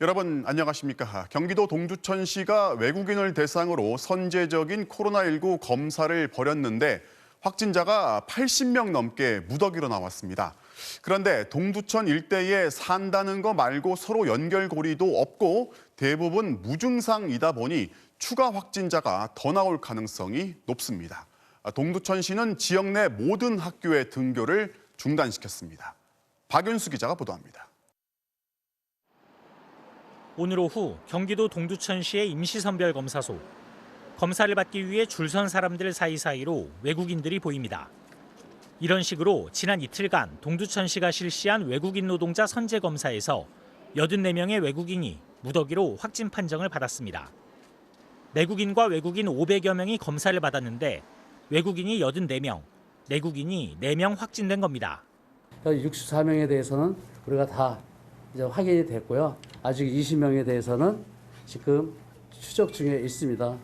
여러분 안녕하십니까? 경기도 동두천시가 외국인을 대상으로 선제적인 코로나19 검사를 벌였는데 확진자가 80명 넘게 무더기로 나왔습니다. 그런데 동두천 일대에 산다는 거 말고 서로 연결고리도 없고 대부분 무증상이다 보니 추가 확진자가 더 나올 가능성이 높습니다. 동두천시는 지역 내 모든 학교의 등교를 중단시켰습니다. 박윤수 기자가 보도합니다. 오늘 오후 경기도 동두천시의 임시선별검사소. 검사를 받기 위해 줄선 사람들 사이사이로 외국인들이 보입니다. 이런 식으로 지난 이틀간 동두천시가 실시한 외국인 노동자 선제검사에서 84명의 외국인이 무더기로 확진 판정을 받았습니다. 내국인과 외국인 500여 명이 검사를 받았는데 외국인이 84명, 내국인이 4명 확진된 겁니다. 64명에 대해서는 우리가 다 이제 확인이 됐고요. 아직 20명에 대해서는 지금 추적 중에 있습니다.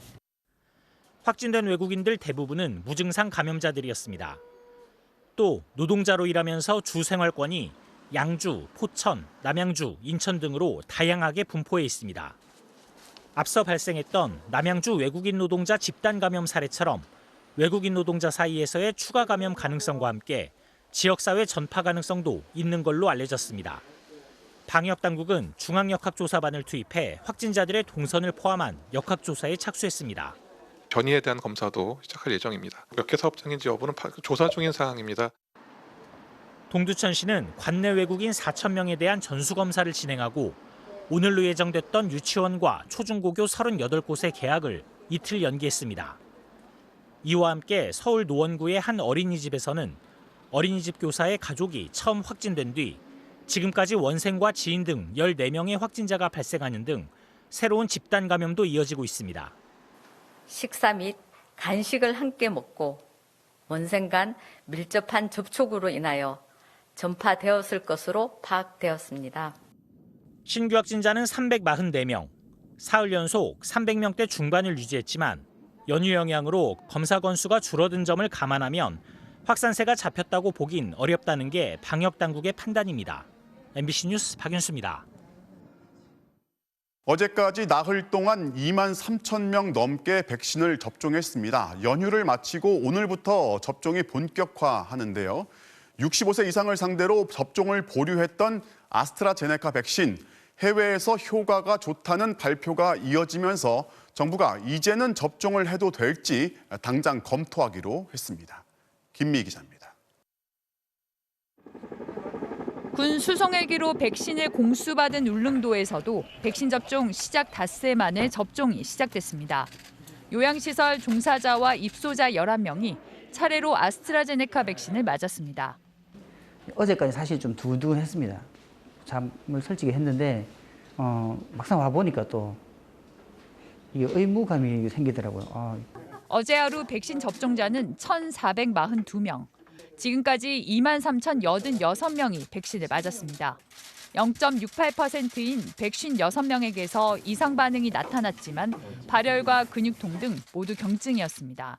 확진된 외국인들 대부분은 무증상 감염자들이었습니다. 또 노동자로 일하면서 주 생활권이 양주, 포천, 남양주, 인천 등으로 다양하게 분포해 있습니다. 앞서 발생했던 남양주 외국인 노동자 집단 감염 사례처럼 외국인 노동자 사이에서의 추가 감염 가능성과 함께 지역사회 전파 가능성도 있는 걸로 알려졌습니다. 방역당국은 중앙역학조사반을 투입해 확진자들의 동선을 포함한 역학조사에 착수했습니다. 변이에 대한 검사도 시작할 예정입니다. 몇 개 사업장인지 여부는 조사 중인 사항입니다. 동두천시는 관내 외국인 4,000명에 대한 전수검사를 진행하고 오늘로 예정됐던 유치원과 초중고교 38곳의 개학을 이틀 연기했습니다. 이와 함께 서울 노원구의 한 어린이집에서는 어린이집 교사의 가족이 처음 확진된 뒤 지금까지 원생과 지인 등 14명의 확진자가 발생하는 등 새로운 집단 감염도 이어지고 있습니다. 식사 및 간식을 함께 먹고 원생 간 밀접한 접촉으로 인하여 전파되었을 것으로 파악되었습니다. 신규 확진자는 344명, 사흘 연속 300명대 중반을 유지했지만 연휴 영향으로 검사 건수가 줄어든 점을 감안하면 확산세가 잡혔다고 보긴 어렵다는 게 방역당국의 판단입니다. MBC 뉴스 박윤수입니다. 어제까지 나흘 동안 2만 3천 명 넘게 백신을 접종했습니다. 연휴를 마치고 오늘부터 접종이 본격화하는데요. 65세 이상을 상대로 접종을 보류했던 아스트라제네카 백신, 해외에서 효과가 좋다는 발표가 이어지면서 정부가 이제는 접종을 해도 될지 당장 검토하기로 했습니다. 김미 기자입니다. 군 수송 헬기로 백신을 공수받은 울릉도에서도 백신 접종 시작 닷새 만에 접종이 시작됐습니다. 요양시설 종사자와 입소자 11명이 차례로 아스트라제네카 백신을 맞았습니다. 어제까지 사실 좀 두근두근했습니다. 잠을 설치게 했는데 막상 와보니까 또 이게 의무감이 생기더라고요. 어제 하루 백신 접종자는 1,442명. 지금까지 23,086명이 백신을 맞았습니다. 0.68%인 156명에게서 이상 반응이 나타났지만 발열과 근육통 등 모두 경증이었습니다.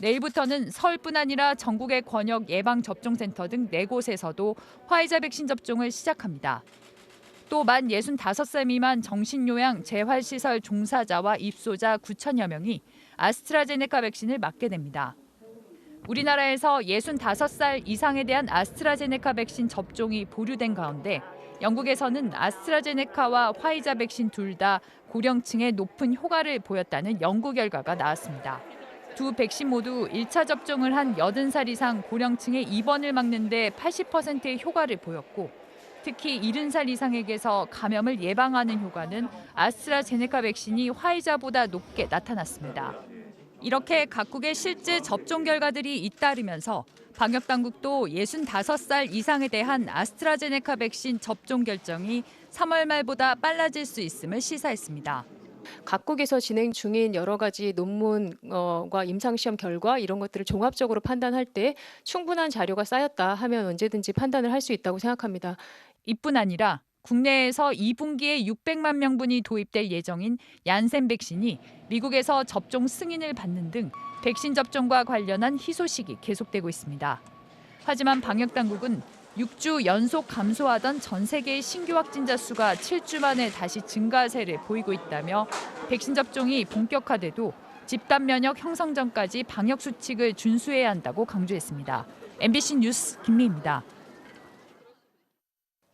내일부터는 서울뿐 아니라 전국의 권역 예방접종센터 등 4곳에서도 화이자 백신 접종을 시작합니다. 또 만 65세 미만 정신요양 재활시설 종사자와 입소자 9천여 명이 아스트라제네카 백신을 맞게 됩니다. 우리나라에서 65살 이상에 대한 아스트라제네카 백신 접종이 보류된 가운데 영국에서는 아스트라제네카와 화이자 백신 둘 다 고령층에 높은 효과를 보였다는 연구 결과가 나왔습니다. 두 백신 모두 1차 접종을 한 80살 이상 고령층의 입원을 막는 데 80%의 효과를 보였고 특히 70살 이상에게서 감염을 예방하는 효과는 아스트라제네카 백신이 화이자보다 높게 나타났습니다. 이렇게 각국의 실제 접종 결과들이 잇따르면서 방역당국도 65살 이상에 대한 아스트라제네카 백신 접종 결정이 3월 말보다 빨라질 수 있음을 시사했습니다. 각국에서 진행 중인 여러 가지 논문과 임상시험 결과 이런 것들을 종합적으로 판단할 때 충분한 자료가 쌓였다 하면 언제든지 판단을 할 수 있다고 생각합니다. 이뿐 아니라 국내에서 2분기에 600만 명분이 도입될 예정인 얀센 백신이 미국에서 접종 승인을 받는 등 백신 접종과 관련한 희소식이 계속되고 있습니다. 하지만 방역당국은 6주 연속 감소하던 전 세계의 신규 확진자 수가 7주 만에 다시 증가세를 보이고 있다며 백신 접종이 본격화돼도 집단 면역 형성 전까지 방역 수칙을 준수해야 한다고 강조했습니다. MBC 뉴스 김미희입니다.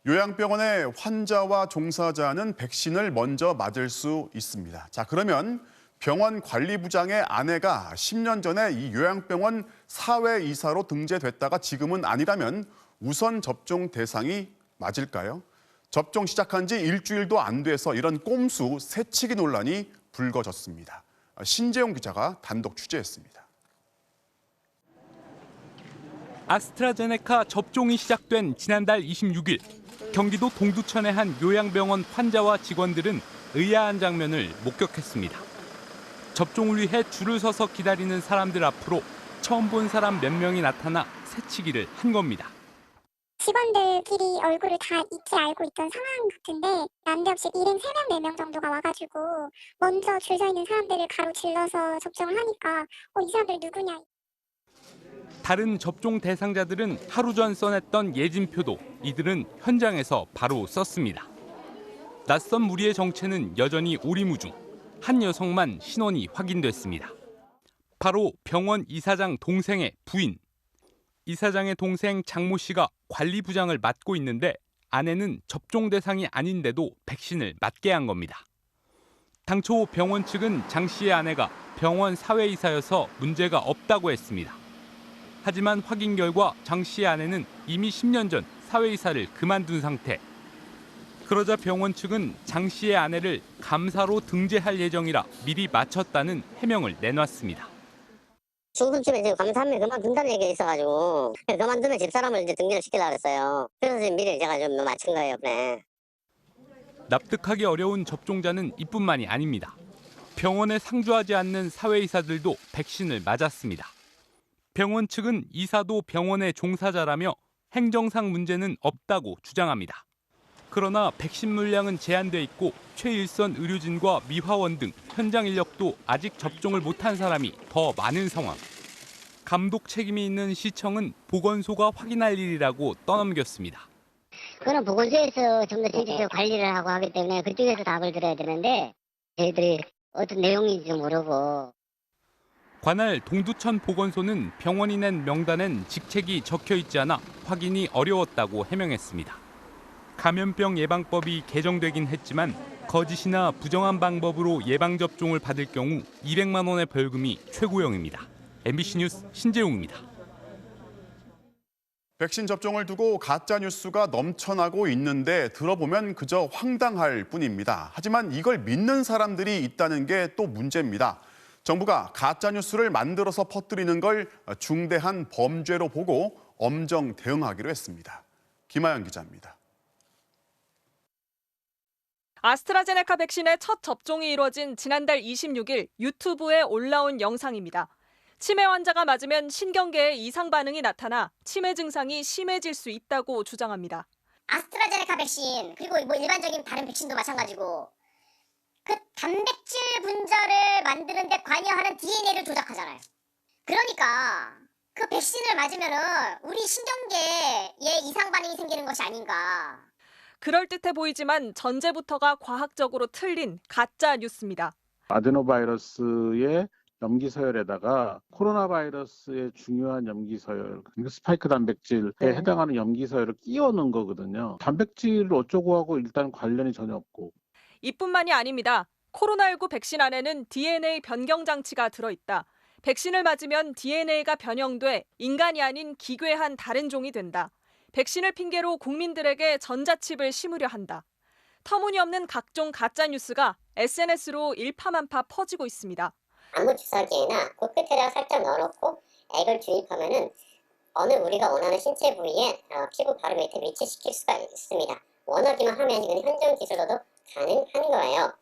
요양병원의 환자와 종사자는 백신을 먼저 맞을 수 있습니다. 자, 그러면 병원 관리부장의 아내가 10년 전에 이 요양병원 사회이사로 등재됐다가 지금은 아니라면 우선 접종 대상이 맞을까요? 접종 시작한 지 일주일도 안 돼서 이런 꼼수 새치기 논란이 불거졌습니다. 신재용 기자가 단독 취재했습니다. 아스트라제네카 접종이 시작된 지난달 26일 경기도 동두천의 한 요양병원 환자와 직원들은 의아한 장면을 목격했습니다. 접종을 위해 줄을 서서 기다리는 사람들 앞으로 처음 본 사람 몇 명이 나타나 새치기를 한 겁니다. 직원들끼리 얼굴을 다 익히 알고 있던 상황 같은데 난데없이 일행 3명, 4명 정도가 와가지고 먼저 줄 서 있는 사람들을 가로질러서 접종을 하니까 이 사람들 누구냐. 다른 접종 대상자들은 하루 전 써냈던 예진표도 이들은 현장에서 바로 썼습니다. 낯선 무리의 정체는 여전히 오리무중. 한 여성만 신원이 확인됐습니다. 바로 병원 이사장 동생의 부인. 이사장의 동생 장모 씨가 관리부장을 맡고 있는데 아내는 접종 대상이 아닌데도 백신을 맞게 한 겁니다. 당초 병원 측은 장 씨의 아내가 병원 사회이사여서 문제가 없다고 했습니다. 하지만 확인 결과 장 씨의 아내는 이미 10년 전 사회이사를 그만둔 상태. 그러자 병원 측은 장 씨의 아내를 감사로 등재할 예정이라 미리 마쳤다는 해명을 내놨습니다. 중순쯤에 지금 감사하면 그만둔다는 얘기가 있어가지고 그만두면 집사람을 이제 등재를 시키려고 했어요. 그래서 지금 미리 제가 좀 마친 거예요, 이번에. 납득하기 어려운 접종자는 이뿐만이 아닙니다. 병원에 상주하지 않는 사회이사들도 백신을 맞았습니다. 병원 측은 이사도 병원의 종사자라며 행정상 문제는 없다고 주장합니다. 그러나 백신 물량은 제한돼 있고 최일선 의료진과 미화원 등 현장 인력도 아직 접종을 못한 사람이 더 많은 상황. 감독 책임이 있는 시청은 보건소가 확인할 일이라고 떠넘겼습니다. 그건 보건소에서 좀 더 정책적으로 관리를 하고 하기 때문에 그쪽에서 답을 들어야 되는데 저희들이 어떤 내용인지 모르고. 관할 동두천 보건소는 병원이 낸 명단엔 직책이 적혀 있지 않아 확인이 어려웠다고 해명했습니다. 감염병 예방법이 개정되긴 했지만 거짓이나 부정한 방법으로 예방접종을 받을 경우 200만 원의 벌금이 최고형입니다. MBC 뉴스 신재용입니다. 백신 접종을 두고 가짜 뉴스가 넘쳐나고 있는데 들어보면 그저 황당할 뿐입니다. 하지만 이걸 믿는 사람들이 있다는 게 또 문제입니다. 정부가 가짜 뉴스를 만들어서 퍼뜨리는 걸 중대한 범죄로 보고 엄정 대응하기로 했습니다. 김하연 기자입니다. 아스트라제네카 백신의 첫 접종이 이루어진 지난달 26일 유튜브에 올라온 영상입니다. 치매 환자가 맞으면 신경계에 이상 반응이 나타나 치매 증상이 심해질 수 있다고 주장합니다. 아스트라제네카 백신 그리고 뭐 일반적인 다른 백신도 마찬가지고 그 단백질 분자를 만드는 데 관여하는 DNA를 조작하잖아요. 그러니까 그 백신을 맞으면은 우리 신경계에 이상 반응이 생기는 것이 아닌가. 그럴듯해 보이지만 전제부터가 과학적으로 틀린 가짜 뉴스입니다. 아데노바이러스의 염기서열에다가 코로나 바이러스의 중요한 염기서열, 스파이크 단백질에 해당하는 염기서열을 끼워 넣은 거거든요. 단백질을 어쩌고 하고 일단 관련이 전혀 없고. 이뿐만이 아닙니다. 코로나19 백신 안에는 DNA 변경 장치가 들어있다. 백신을 맞으면 DNA가 변형돼 인간이 아닌 기괴한 다른 종이 된다. 백신을 핑계로 국민들에게 전자칩을 심으려 한다. 터무니없는 각종 가짜뉴스가 SNS로 일파만파 퍼지고 있습니다. 안구 주사기에나 코끝에다가 살짝 넣어놓고 액을 주입하면은 어느 우리가 원하는 신체 부위에 피부 바로 밑에 위치시킬 수가 있습니다. 원하기만 하면 이건 현존 기술로도 가능한 거예요.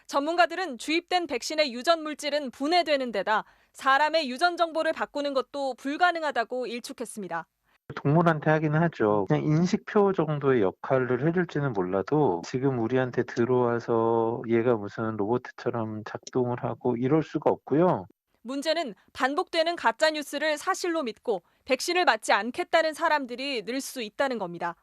전문가들은 주입된 백신의 유전 물질은 분해되는 데다 사람의 유전 정보를 바꾸는 것도 불가능하다고 일축했습니다. 동물한테 하기는 하죠. 그냥 인식표 정도의 역할을 해줄지는 몰라도 지금 우리한테 들어와서 얘가 무슨 로봇처럼 작동을 하고 이럴 수가 없고요. 문제는 반복되는 가짜 뉴스를 사실로 믿고 백신을 맞지 않겠다는 사람들이 늘 수 있다는 겁니다.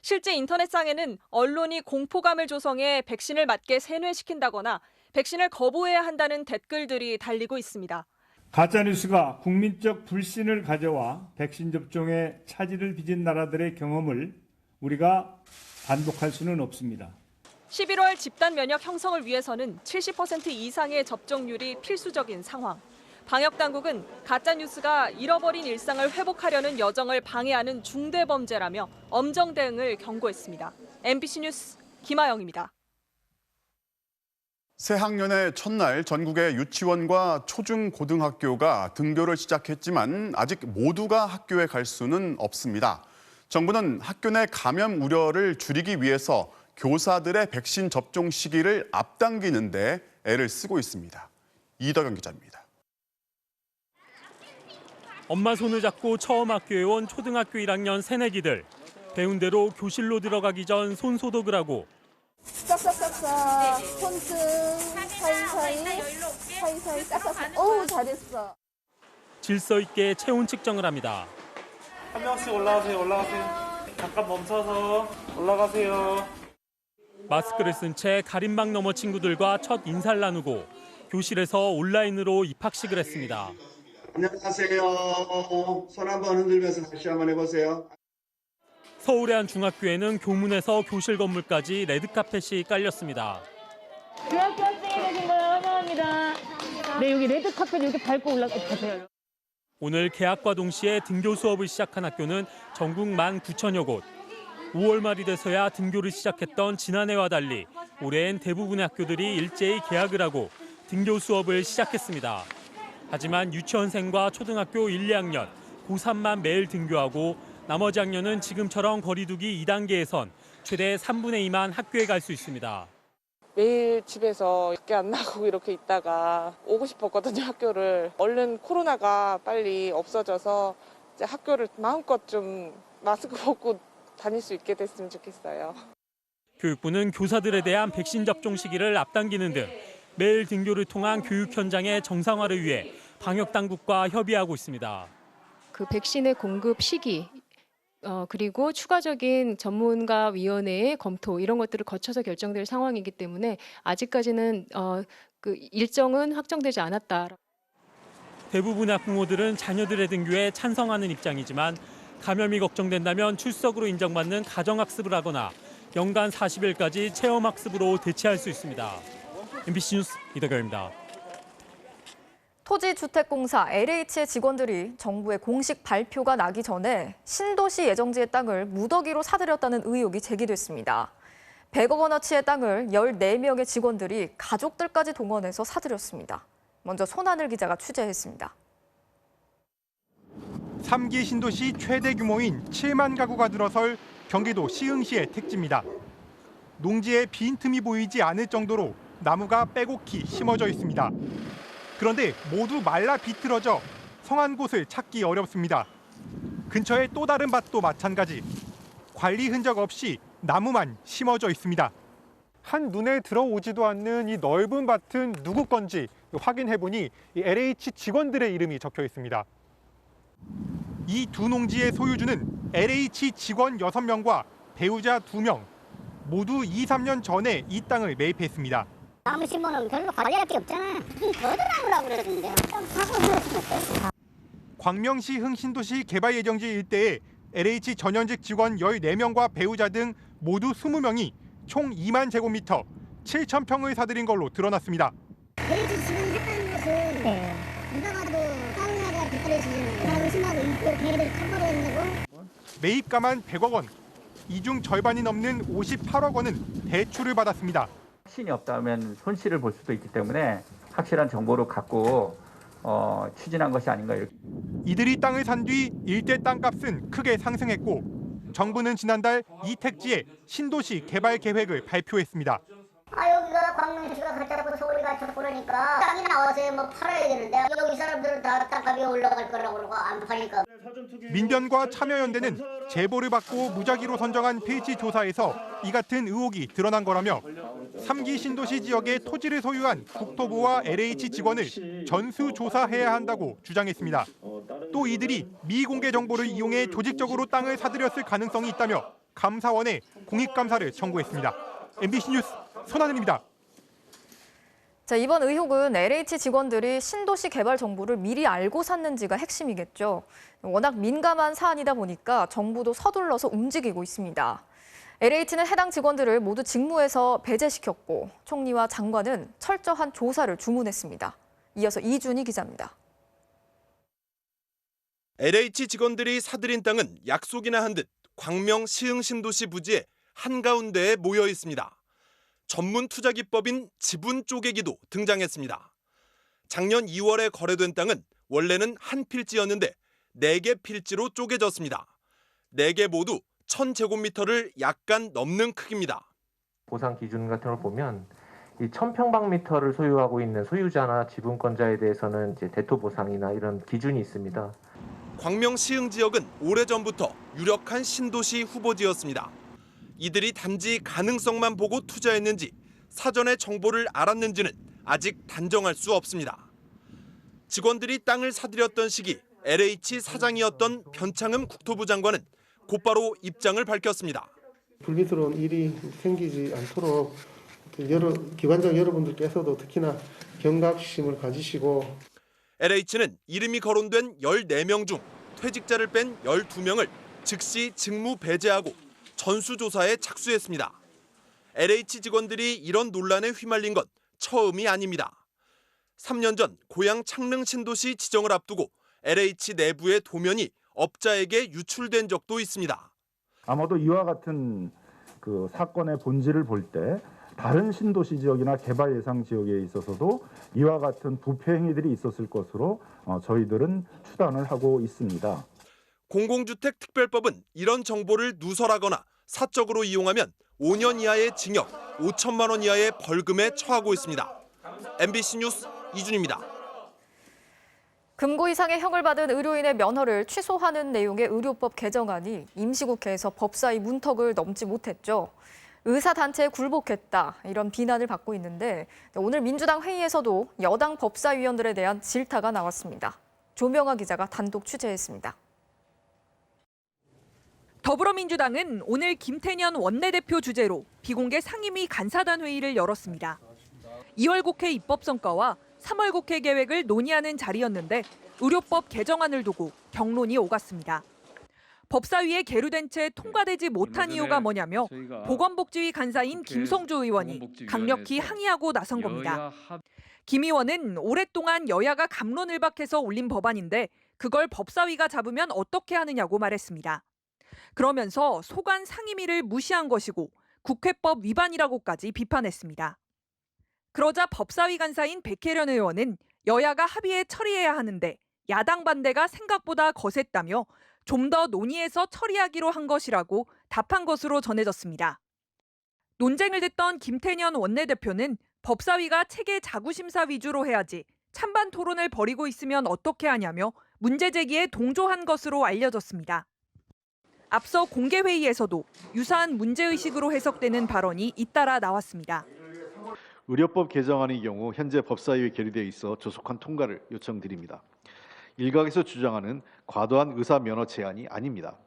실제 인터넷상에는 언론이 공포감을 조성해 백신을 맞게 세뇌시킨다거나 백신을 거부해야 한다는 댓글들이 달리고 있습니다. 가짜뉴스가 국민적 불신을 가져와 백신 접종에 차질을 빚은 나라들의 경험을 우리가 반복할 수는 없습니다. 11월 집단 면역 형성을 위해서는 70% 이상의 접종률이 필수적인 상황. 방역 당국은 가짜 뉴스가 잃어버린 일상을 회복하려는 여정을 방해하는 중대 범죄라며 엄정 대응을 경고했습니다. MBC 뉴스 김아영입니다. 새 학년의 첫날 전국의 유치원과 초중고등학교가 등교를 시작했지만 아직 모두가 학교에 갈 수는 없습니다. 정부는 학교 내 감염 우려를 줄이기 위해서 교사들의 백신 접종 시기를 앞당기는 데 애를 쓰고 있습니다. 이덕영 기자입니다. 엄마 손을 잡고 처음 학교에 온 초등학교 1학년 새내기들. 배운 대로 교실로 들어가기 전 손 소독을 하고 싹싹싹싹 손등 사이사이 싹싹싹. 어우 잘했어. 질서 있게 체온 측정을 합니다. 한 명씩 올라가세요. 잠깐 멈춰서 올라가세요. 마스크를 쓴 채 가림막 너머 친구들과 첫 인사를 나누고 교실에서 온라인으로 입학식을 했습니다. 안녕하세요. 손 한번 흔들면서 다시 한번 해보세요. 서울의 한 중학교에는 교문에서 교실 건물까지 레드카펫이 깔렸습니다. 중학교 학생이 되신 거예요. 환영합니다. 네, 여기 레드카펫 이렇게 밟고 올라가세요. 오늘 개학과 동시에 등교 수업을 시작한 학교는 전국 19,000여 곳. 5월 말이 돼서야 등교를 시작했던 지난해와 달리 올해엔 대부분의 학교들이 일제히 개학을 하고 등교 수업을 시작했습니다. 하지만 유치원생과 초등학교 1, 2학년, 고3만 매일 등교하고 나머지 학년은 지금처럼 거리두기 2단계에선 최대 3분의 2만 학교에 갈 수 있습니다. 매일 집에서 밖에 안 나가고 이렇게 있다가 오고 싶었거든요, 학교를. 얼른 코로나가 빨리 없어져서 이제 학교를 마음껏 좀 마스크 벗고 다닐 수 있게 됐으면 좋겠어요. 교육부는 교사들에 대한 백신 접종 시기를 앞당기는 등 매일 등교를 통한 교육 현장의 정상화를 위해 방역 당국과 협의하고 있습니다. 그 백신의 공급 시기 그리고 추가적인 전문가위원회의 검토 이런 것들을 거쳐서 결정될 상황이기 때문에 아직까지는 그 일정은 확정되지 않았다. 대부분의 학부모들은 자녀들의 등교에 찬성하는 입장이지만 감염이 걱정된다면 출석으로 인정받는 가정학습을 하거나 연간 40일까지 체험학습으로 대체할 수 있습니다. MBC 뉴스 이덕영입니다. 토지주택공사 LH의 직원들이 정부의 공식 발표가 나기 전에 신도시 예정지의 땅을 무더기로 사들였다는 의혹이 제기됐습니다. 100억 원어치의 땅을 14명의 직원들이 가족들까지 동원해서 사들였습니다. 먼저 손하늘 기자가 취재했습니다. 3기 신도시 최대 규모인 7만 가구가 들어설 경기도 시흥시의 택지입니다. 농지에 빈틈이 보이지 않을 정도로 나무가 빼곡히 심어져 있습니다. 그런데 모두 말라 비틀어져 성한 곳을 찾기 어렵습니다. 근처에 또 다른 밭도 마찬가지. 관리 흔적 없이 나무만 심어져 있습니다. 한 눈에 들어오지도 않는 이 넓은 밭은 누구 건지 확인해보니 LH 직원들의 이름이 적혀 있습니다. 이 두 농지의 소유주는 LH 직원 6명과 배우자 2명. 모두 2, 3년 전에 이 땅을 매입했습니다. 나무 심어놓으면 별로 관리할 게 없잖아. 거두나무라고 그러던데. 광명시 흥신도시 개발 예정지 일대에 LH 전현직 직원 14명과 배우자 등 모두 20명이 총 2만 제곱미터 7,000평을 사들인 걸로 드러났습니다. LH 지금 했다는 것은 누가 봐도 사우나가 빗들어지는 그런 심하고 이거 걔네들 탐구로 했냐고. 매입가만 100억 원, 이 중 절반이 넘는 58억 원은 대출을 받았습니다. 확신이 없다면 손실을 볼 수도 있기 때문에 확실한 정보를 갖고 추진한 것이 아닌가 이렇게. 이들이 땅을 산 뒤 일대 땅값은 크게 상승했고 정부는 지난달 이 택지에 신도시 개발 계획을 발표했습니다. 여기가 광명시가 갖다 서울이 갖다 그러니까 땅이 나와서 뭐 팔아야 되는데 여기 사람들은 다 땅값이 올라갈 거라고 그러고 안 파니까. 민변과 참여연대는 제보를 받고 무작위로 선정한 필지 조사에서 이 같은 의혹이 드러난 거라며 3기 신도시 지역의 토지를 소유한 국토부와 LH 직원을 전수조사해야 한다고 주장했습니다. 또 이들이 미공개 정보를 이용해 조직적으로 땅을 사들였을 가능성이 있다며 감사원에 공익감사를 청구했습니다. MBC 뉴스 손하늘입니다. 자, 이번 의혹은 LH 직원들이 신도시 개발 정보를 미리 알고 샀는지가 핵심이겠죠. 워낙 민감한 사안이다 보니까 정부도 서둘러서 움직이고 있습니다. LH는 해당 직원들을 모두 직무에서 배제시켰고 총리와 장관은 철저한 조사를 주문했습니다. 이어서 이준희 기자입니다. LH 직원들이 사들인 땅은 약속이나 한 듯 광명 시흥신도시 부지의 한가운데에 모여 있습니다. 전문 투자기법인 지분 쪼개기도 등장했습니다. 작년 2월에 거래된 땅은 원래는 한 필지였는데 4개 필지로 쪼개졌습니다. 4개 모두 1000제곱미터를 약간 넘는 크기입니다. 보상 기준 같은 걸 보면 이 1000평방미터를 소유하고 있는 소유자나 지분권자에 대해서는 이제 대토 보상이나 이런 기준이 있습니다. 광명 시흥 지역은 오래전부터 유력한 신도시 후보지였습니다. 이들이 단지 가능성만 보고 투자했는지 사전에 정보를 알았는지는 아직 단정할 수 없습니다. 직원들이 땅을 사들였던 시기 LH 사장이었던 변창흠 국토부 장관은 곧바로 입장을 밝혔습니다. 불미스러운 일이 생기지 않도록 기관장 여러분들께서도 특히나 경각심을 가지시고 LH는 이름이 거론된 14명 중 퇴직자를 뺀 12명을 즉시 직무 배제하고 전수조사에 착수했습니다. LH 직원들이 이런 논란에 휘말린 건 처음이 아닙니다. 3년 전 고향 창릉 신도시 지정을 앞두고 LH 내부의 도면이 업자에게 유출된 적도 있습니다. 아마도 이와 같은 그 사건의 본질을 볼 때 다른 신도시 지역이나 개발 예상 지역에 있어서도 이와 같은 부패 행위들이 있었을 것으로 저희들은 추단을 하고 있습니다. 공공주택 특별법은 이런 정보를 누설하거나 사적으로 이용하면 5년 이하의 징역, 5천만 원 이하의 벌금에 처하고 있습니다. MBC 뉴스 이준입니다. 금고 이상의 형을 받은 의료인의 면허를 취소하는 내용의 의료법 개정안이 임시국회에서 법사위 문턱을 넘지 못했죠. 의사단체에 굴복했다, 이런 비난을 받고 있는데 오늘 민주당 회의에서도 여당 법사위원들에 대한 질타가 나왔습니다. 조명아 기자가 단독 취재했습니다. 더불어민주당은 오늘 김태년 원내대표 주재로 비공개 상임위 간사단 회의를 열었습니다. 2월 국회 입법 성과와 3월 국회 계획을 논의하는 자리였는데 의료법 개정안을 두고 격론이 오갔습니다. 법사위에 계류된 채 통과되지 못한 이유가 뭐냐며 보건복지위 간사인 김성주 의원이 강력히 항의하고 나선 겁니다. 김 의원은 오랫동안 여야가 갑론을박해서 올린 법안인데 그걸 법사위가 잡으면 어떻게 하느냐고 말했습니다. 그러면서 소관 상임위를 무시한 것이고 국회법 위반이라고까지 비판했습니다. 그러자 법사위 간사인 백혜련 의원은 여야가 합의해 처리해야 하는데 야당 반대가 생각보다 거셌다며 좀 더 논의해서 처리하기로 한 것이라고 답한 것으로 전해졌습니다. 논쟁을 댔던 김태년 원내대표는 법사위가 체계 자구심사 위주로 해야지 찬반 토론을 벌이고 있으면 어떻게 하냐며 문제 제기에 동조한 것으로 알려졌습니다. 앞서 공개회의에서도 유사한 문제의식으로 해석되는 발언이 잇따라 나왔습니다. 의료법 개정안의 경우 현재 법사위에 계류되어 있어 조속한 통과를 요청드립니다. 일각에서 주장하는 과도한 의사 면허 제한이 아닙니다.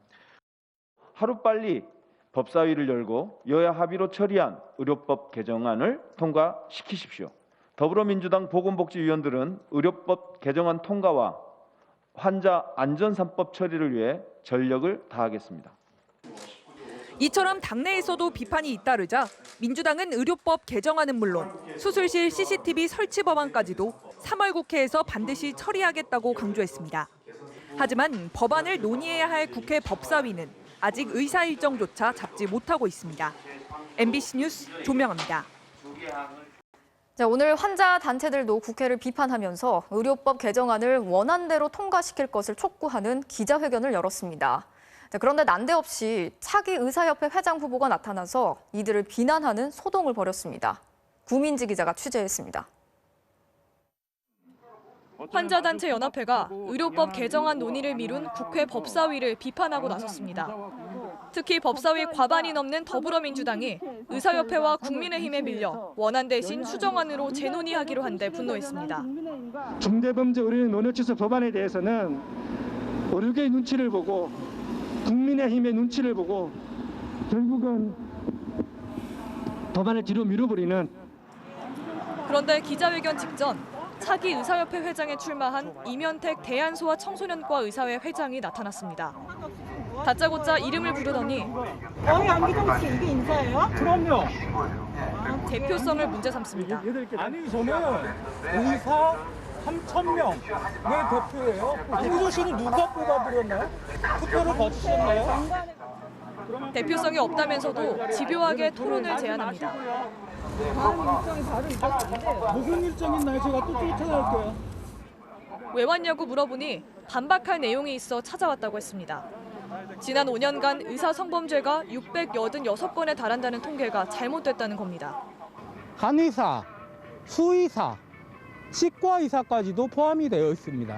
하루빨리 법사위를 열고 여야 합의로 처리한 의료법 개정안을 통과시키십시오. 더불어민주당 보건복지위원들은 의료법 개정안 통과와 환자 안전 3법 처리를 위해 전력을 다하겠습니다. 이처럼 당내에서도 비판이 잇따르자 민주당은 의료법 개정안은 물론 수술실 CCTV 설치 법안까지도 3월 국회에서 반드시 처리하겠다고 강조했습니다. 하지만 법안을 논의해야 할 국회 법사위는 아직 의사 일정조차 잡지 못하고 있습니다. MBC 뉴스 조명아입니다. 자, 오늘 환자 단체들도 국회를 비판하면서 의료법 개정안을 원안대로 통과시킬 것을 촉구하는 기자회견을 열었습니다. 자, 그런데 난데없이 차기 의사협회 회장 후보가 나타나서 이들을 비난하는 소동을 벌였습니다. 구민지 기자가 취재했습니다. 환자단체 연합회가 의료법 개정안 논의를 미룬 국회 법사위를 비판하고 나섰습니다. 특히 법사위 과반이 넘는 더불어민주당이 의사협회와 국민의힘에 밀려 원안 대신 수정안으로 재논의하기로 한 데 분노했습니다. 중대범죄 의료인 면허취소 법안에 대해서는 의료계의 눈치를 보고 국민의힘의 눈치를 보고 결국은 법안을 뒤로 밀어버리는. 그런데 기자회견 직전 차기 의사협회 회장에 출마한 이면택 대한소아 청소년과 의사회 회장이 나타났습니다. 다짜고짜 이름을 부르더니 안기정 씨 이게 인사예요? 그럼요. 대표성을 문제 삼습니다. 아니 저는 의사 3,000명 대표예요. 안기정 씨는 누가 뽑아드렸나요? 투표를 거치셨나요? 대표성이 없다면서도 집요하게 토론을 제안합니다. 무슨 일정 있나요? 제가 또 쫓아갈게요. 왜 왔냐고 물어보니 반박할 내용이 있어 찾아왔다고 했습니다. 지난 5년간 의사 성범죄가 686건에 달한다는 통계가 잘못됐다는 겁니다. 한의사, 수의사, 치과의사까지도 포함이 되어 있습니다.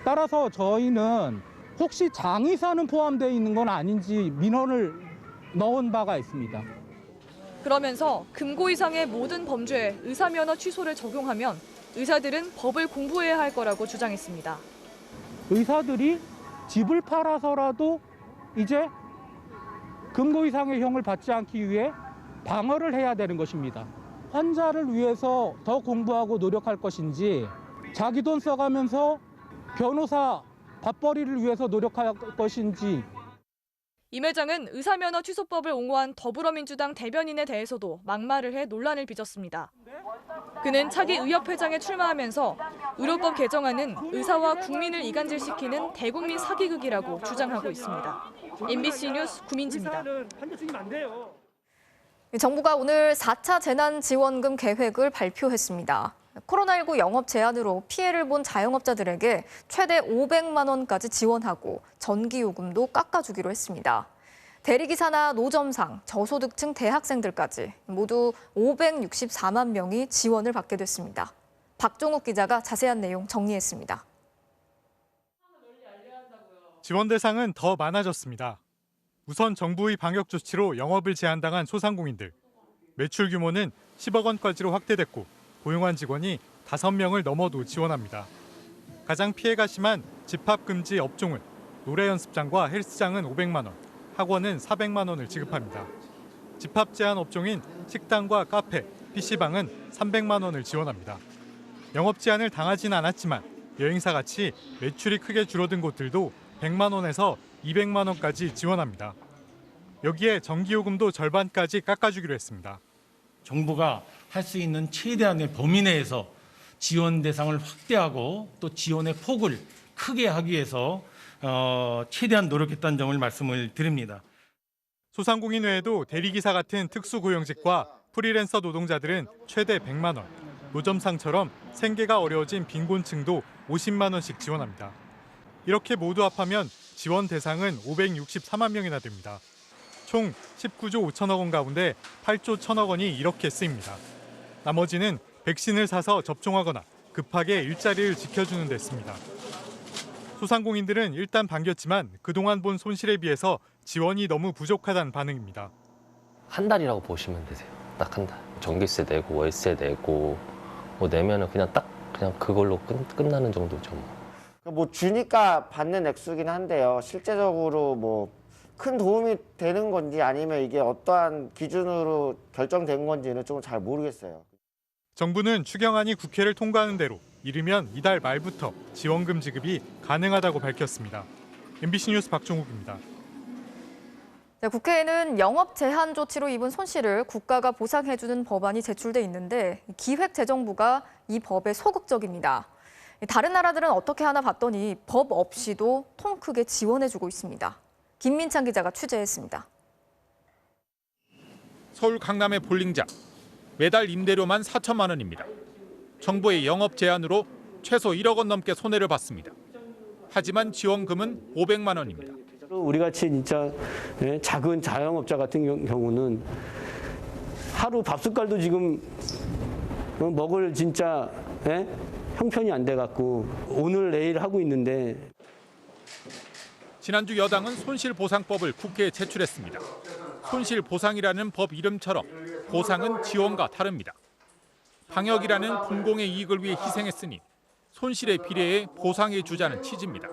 따라서 저희는 혹시 장의사는 포함되어 있는 건 아닌지 민원을 넣은 바가 있습니다. 그러면서 금고 이상의 모든 범죄에 의사면허 취소를 적용하면 의사들은 법을 공부해야 할 거라고 주장했습니다. 의사들이 집을 팔아서라도 이제 금고 이상의 형을 받지 않기 위해 방어를 해야 되는 것입니다. 환자를 위해서 더 공부하고 노력할 것인지 자기 돈 써가면서 변호사 밥벌이를 위해서 노력할 것인지. 임 회장은 의사면허 취소법을 옹호한 더불어민주당 대변인에 대해서도 막말을 해 논란을 빚었습니다. 그는 차기 의협회장에 출마하면서 의료법 개정안은 의사와 국민을 이간질시키는 대국민 사기극이라고 주장하고 있습니다. MBC 뉴스 구민지입니다. 정부가 오늘 4차 재난지원금 계획을 발표했습니다. 코로나19 영업 제한으로 피해를 본 자영업자들에게 최대 500만 원까지 지원하고 전기요금도 깎아주기로 했습니다. 대리기사나 노점상, 저소득층 대학생들까지 모두 564만 명이 지원을 받게 됐습니다. 박종욱 기자가 자세한 내용 정리했습니다. 지원 대상은 더 많아졌습니다. 우선 정부의 방역 조치로 영업을 제한당한 소상공인들. 매출 규모는 10억 원까지로 확대됐고 고용한 직원이 5명을 넘어도 지원합니다. 가장 피해가 심한 집합금지 업종은 노래 연습장과 헬스장은 500만 원, 학원은 400만 원을 지급합니다. 집합 제한 업종인 식당과 카페, PC방은 300만 원을 지원합니다. 영업 제한을 당하진 않았지만 여행사 같이 매출이 크게 줄어든 곳들도 100만 원에서 200만 원까지 지원합니다. 여기에 전기요금도 절반까지 깎아주기로 했습니다. 정부가 할 수 있는 최대한의 범위 내에서 지원 대상을 확대하고 또 지원의 폭을 크게 하기 위해서 최대한 노력했다는 점을 말씀을 드립니다. 소상공인 외에도 대리기사 같은 특수고용직과 프리랜서 노동자들은 최대 100만 원, 노점상처럼 생계가 어려워진 빈곤층도 50만 원씩 지원합니다. 이렇게 모두 합하면 지원 대상은 564만 명이나 됩니다. 총 19조 5천억 원 가운데 8조 1천억 원이 이렇게 쓰입니다. 나머지는 백신을 사서 접종하거나 급하게 일자리를 지켜주는 데 씁니다. 소상공인들은 일단 반겼지만 그동안 본 손실에 비해서 지원이 너무 부족하다는 반응입니다. 한 달이라고 보시면 되세요. 딱 한 달. 전기세 내고 월세 내고 뭐 내면은 그냥 그걸로 끝나는 정도죠. 뭐 주니까 받는 액수긴 한데요. 실제적으로 뭐 큰 도움이 되는 건지 아니면 이게 어떠한 기준으로 결정된 건지는 좀 잘 모르겠어요. 정부는 추경안이 국회를 통과하는 대로 이르면 이달 말부터 지원금 지급이 가능하다고 밝혔습니다. MBC 뉴스 박종욱입니다. 네, 국회에는 영업 제한 조치로 입은 손실을 국가가 보상해주는 법안이 제출돼 있는데 기획재정부가 이 법에 소극적입니다. 다른 나라들은 어떻게 하나 봤더니 법 없이도 통 크게 지원해주고 있습니다. 김민찬 기자가 취재했습니다. 서울 강남의 볼링장. 매달 임대료만 4천만 원입니다. 정부의 영업 제한으로 최소 1억 원 넘게 손해를 봤습니다. 하지만 지원금은 500만 원입니다. 우리 같이 진짜 작은 자영업자 같은 경우는 하루 밥숟갈도 지금 먹을 진짜 형편이 안 돼갖고 오늘 내일 하고 있는데. 지난주 여당은 손실보상법을 국회에 제출했습니다. 손실보상이라는 법 이름처럼 보상은 지원과 다릅니다. 방역이라는 공공의 이익을 위해 희생했으니 손실에 비례해 보상해 주자는 취지입니다.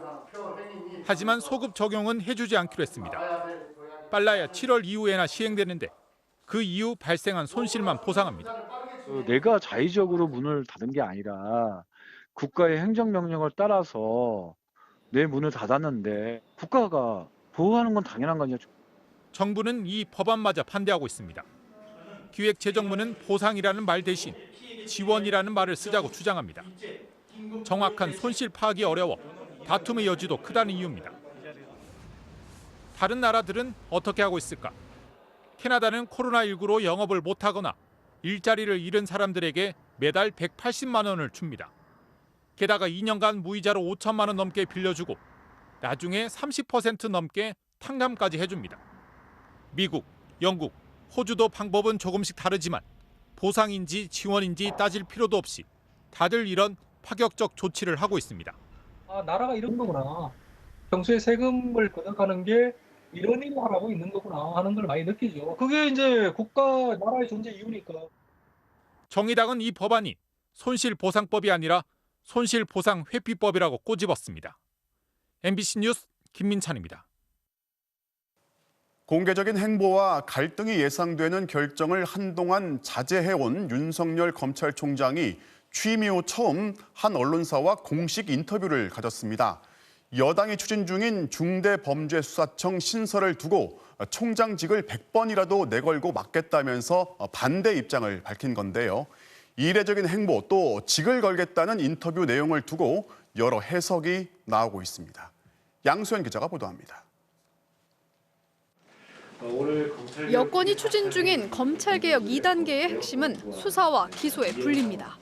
하지만 소급 적용은 해주지 않기로 했습니다. 빨라야 7월 이후에나 시행되는데 그 이후 발생한 손실만 보상합니다. 내가 자의적으로 문을 닫은 게 아니라 국가의 행정명령을 따라서 내 문을 닫았는데 국가가 보호하는 건 당연한 거 아니야. 정부는 이 법안마저 반대하고 있습니다. 기획재정부는 보상이라는 말 대신 지원이라는 말을 쓰자고 주장합니다. 정확한 손실 파악이 어려워 다툼의 여지도 크다는 이유입니다. 다른 나라들은 어떻게 하고 있을까? 캐나다는 코로나19로 영업을 못하거나 일자리를 잃은 사람들에게 매달 180만 원을 줍니다. 게다가 2년간 무이자로 5천만 원 넘게 빌려주고 나중에 30% 넘게 탕감까지 해줍니다. 미국, 영국, 호주도 방법은 조금씩 다르지만 보상인지 지원인지 따질 필요도 없이 다들 이런 파격적 조치를 하고 있습니다. 아, 나라가 이런 거구나. 평소에 세금을 걷어가는 게 이런 일을 하라고 있는 거구나 하는 걸 많이 느끼죠. 그게 이제 국가, 나라의 존재 이유니까. 정의당은 이 법안이 손실보상법이 아니라 손실보상회피법이라고 꼬집었습니다. MBC 뉴스 김민찬입니다. 공개적인 행보와 갈등이 예상되는 결정을 한동안 자제해온 윤석열 검찰총장이 취임 이후 처음 한 언론사와 공식 인터뷰를 가졌습니다. 여당이 추진 중인 중대범죄수사청 신설을 두고 총장직을 100번이라도 내걸고 막겠다면서 반대 입장을 밝힌 건데요. 이례적인 행보 또 직을 걸겠다는 인터뷰 내용을 두고 여러 해석이 나오고 있습니다. 양수현 기자가 보도합니다. 여권이 추진 중인 검찰개혁 2단계의 핵심은 수사와 기소의 분리입니다.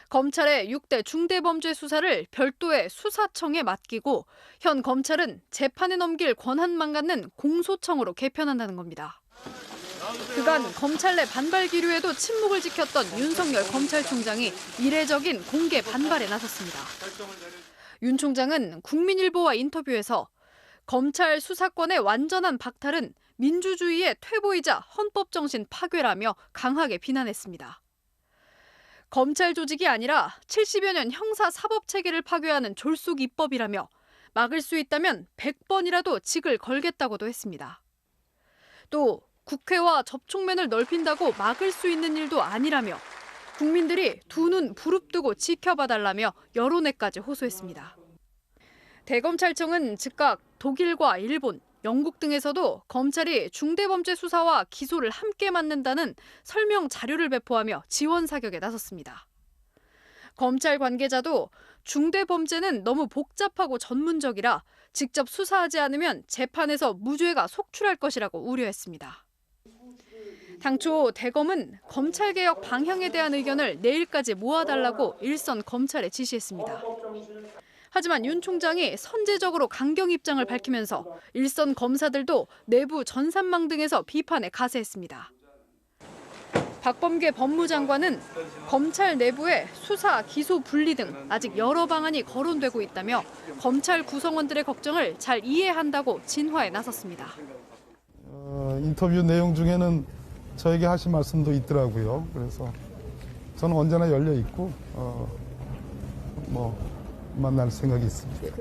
검찰의 6대 중대범죄 수사를 별도의 수사청에 맡기고 현 검찰은 재판에 넘길 권한만 갖는 공소청으로 개편한다는 겁니다. 그간 검찰 내 반발 기류에도 침묵을 지켰던 윤석열 검찰총장이 이례적인 공개 반발에 나섰습니다. 윤 총장은 국민일보와 인터뷰에서 검찰 수사권의 완전한 박탈은 민주주의의 퇴보이자 헌법 정신 파괴라며 강하게 비난했습니다. 검찰 조직이 아니라 70여 년 형사 사법 체계를 파괴하는 졸속 입법이라며 막을 수 있다면 100번이라도 직을 걸겠다고도 했습니다. 또 국회와 접촉면을 넓힌다고 막을 수 있는 일도 아니라며 국민들이 두 눈 부릅뜨고 지켜봐달라며 여론에까지 호소했습니다. 대검찰청은 즉각 독일과 일본, 영국 등에서도 검찰이 중대범죄 수사와 기소를 함께 맡는다는 설명 자료를 배포하며 지원 사격에 나섰습니다. 검찰 관계자도 중대범죄는 너무 복잡하고 전문적이라 직접 수사하지 않으면 재판에서 무죄가 속출할 것이라고 우려했습니다. 당초 대검은 검찰개혁 방향에 대한 의견을 내일까지 모아달라고 일선 검찰에 지시했습니다. 하지만 윤 총장이 선제적으로 강경 입장을 밝히면서 일선 검사들도 내부 전산망 등에서 비판에 가세했습니다. 박범계 법무장관은 검찰 내부의 수사, 기소 분리 등 아직 여러 방안이 거론되고 있다며 검찰 구성원들의 걱정을 잘 이해한다고 진화에 나섰습니다. 인터뷰 내용 중에는 저에게 하신 말씀도 있더라고요. 그래서 저는 언제나 열려 있고 만날 생각이 있습니다.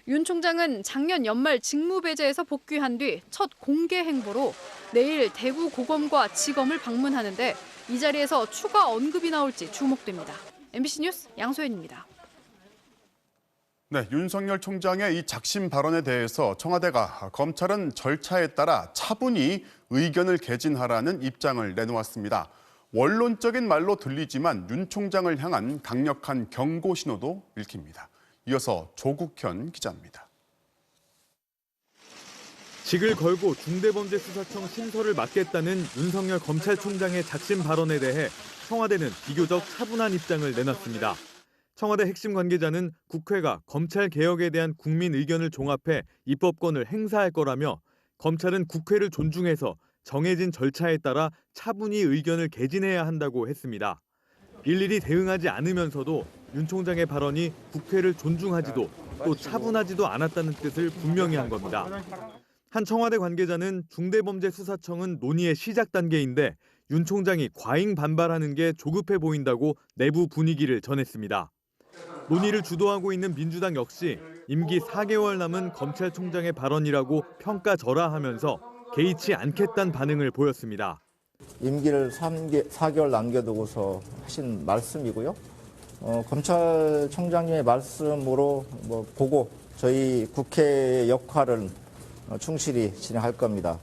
윤 총장은 작년 연말 직무배제에서 복귀한 뒤 첫 공개 행보로 내일 대구 고검과 지검을 방문하는데 이 자리에서 추가 언급이 나올지 주목됩니다. MBC 뉴스 양소연입니다. 네, 윤석열 총장의 이 작심 발언에 대해서 청와대가 검찰은 절차에 따라 차분히 의견을 개진하라는 입장을 내놓았습니다. 원론적인 말로 들리지만 윤 총장을 향한 강력한 경고 신호도 읽힙니다. 이어서 조국현 기자입니다. 직을 걸고 중대범죄수사청 신설을 막겠다는 윤석열 검찰총장의 작심 발언에 대해 청와대는 비교적 차분한 입장을 내놨습니다. 청와대 핵심 관계자는 국회가 검찰 개혁에 대한 국민 의견을 종합해 입법권을 행사할 거라며 검찰은 국회를 존중해서 정해진 절차에 따라 차분히 의견을 개진해야 한다고 했습니다. 일일이 대응하지 않으면서도 윤 총장의 발언이 국회를 존중하지도 또 차분하지도 않았다는 뜻을 분명히 한 겁니다. 한 청와대 관계자는 중대범죄수사청은 논의의 시작 단계인데 윤 총장이 과잉 반발하는 게 조급해 보인다고 내부 분위기를 전했습니다. 논의를 주도하고 있는 민주당 역시 임기 4개월 남은 검찰총장의 발언이라고 평가절하하면서 개의치 않겠다는 반응을 보였습니다. 임기를 4개월 남겨두고서 하신 말씀이고요. 검찰총장님의 말씀으로 보고 저희 국회의 역할은 충실히 진행할 겁니다.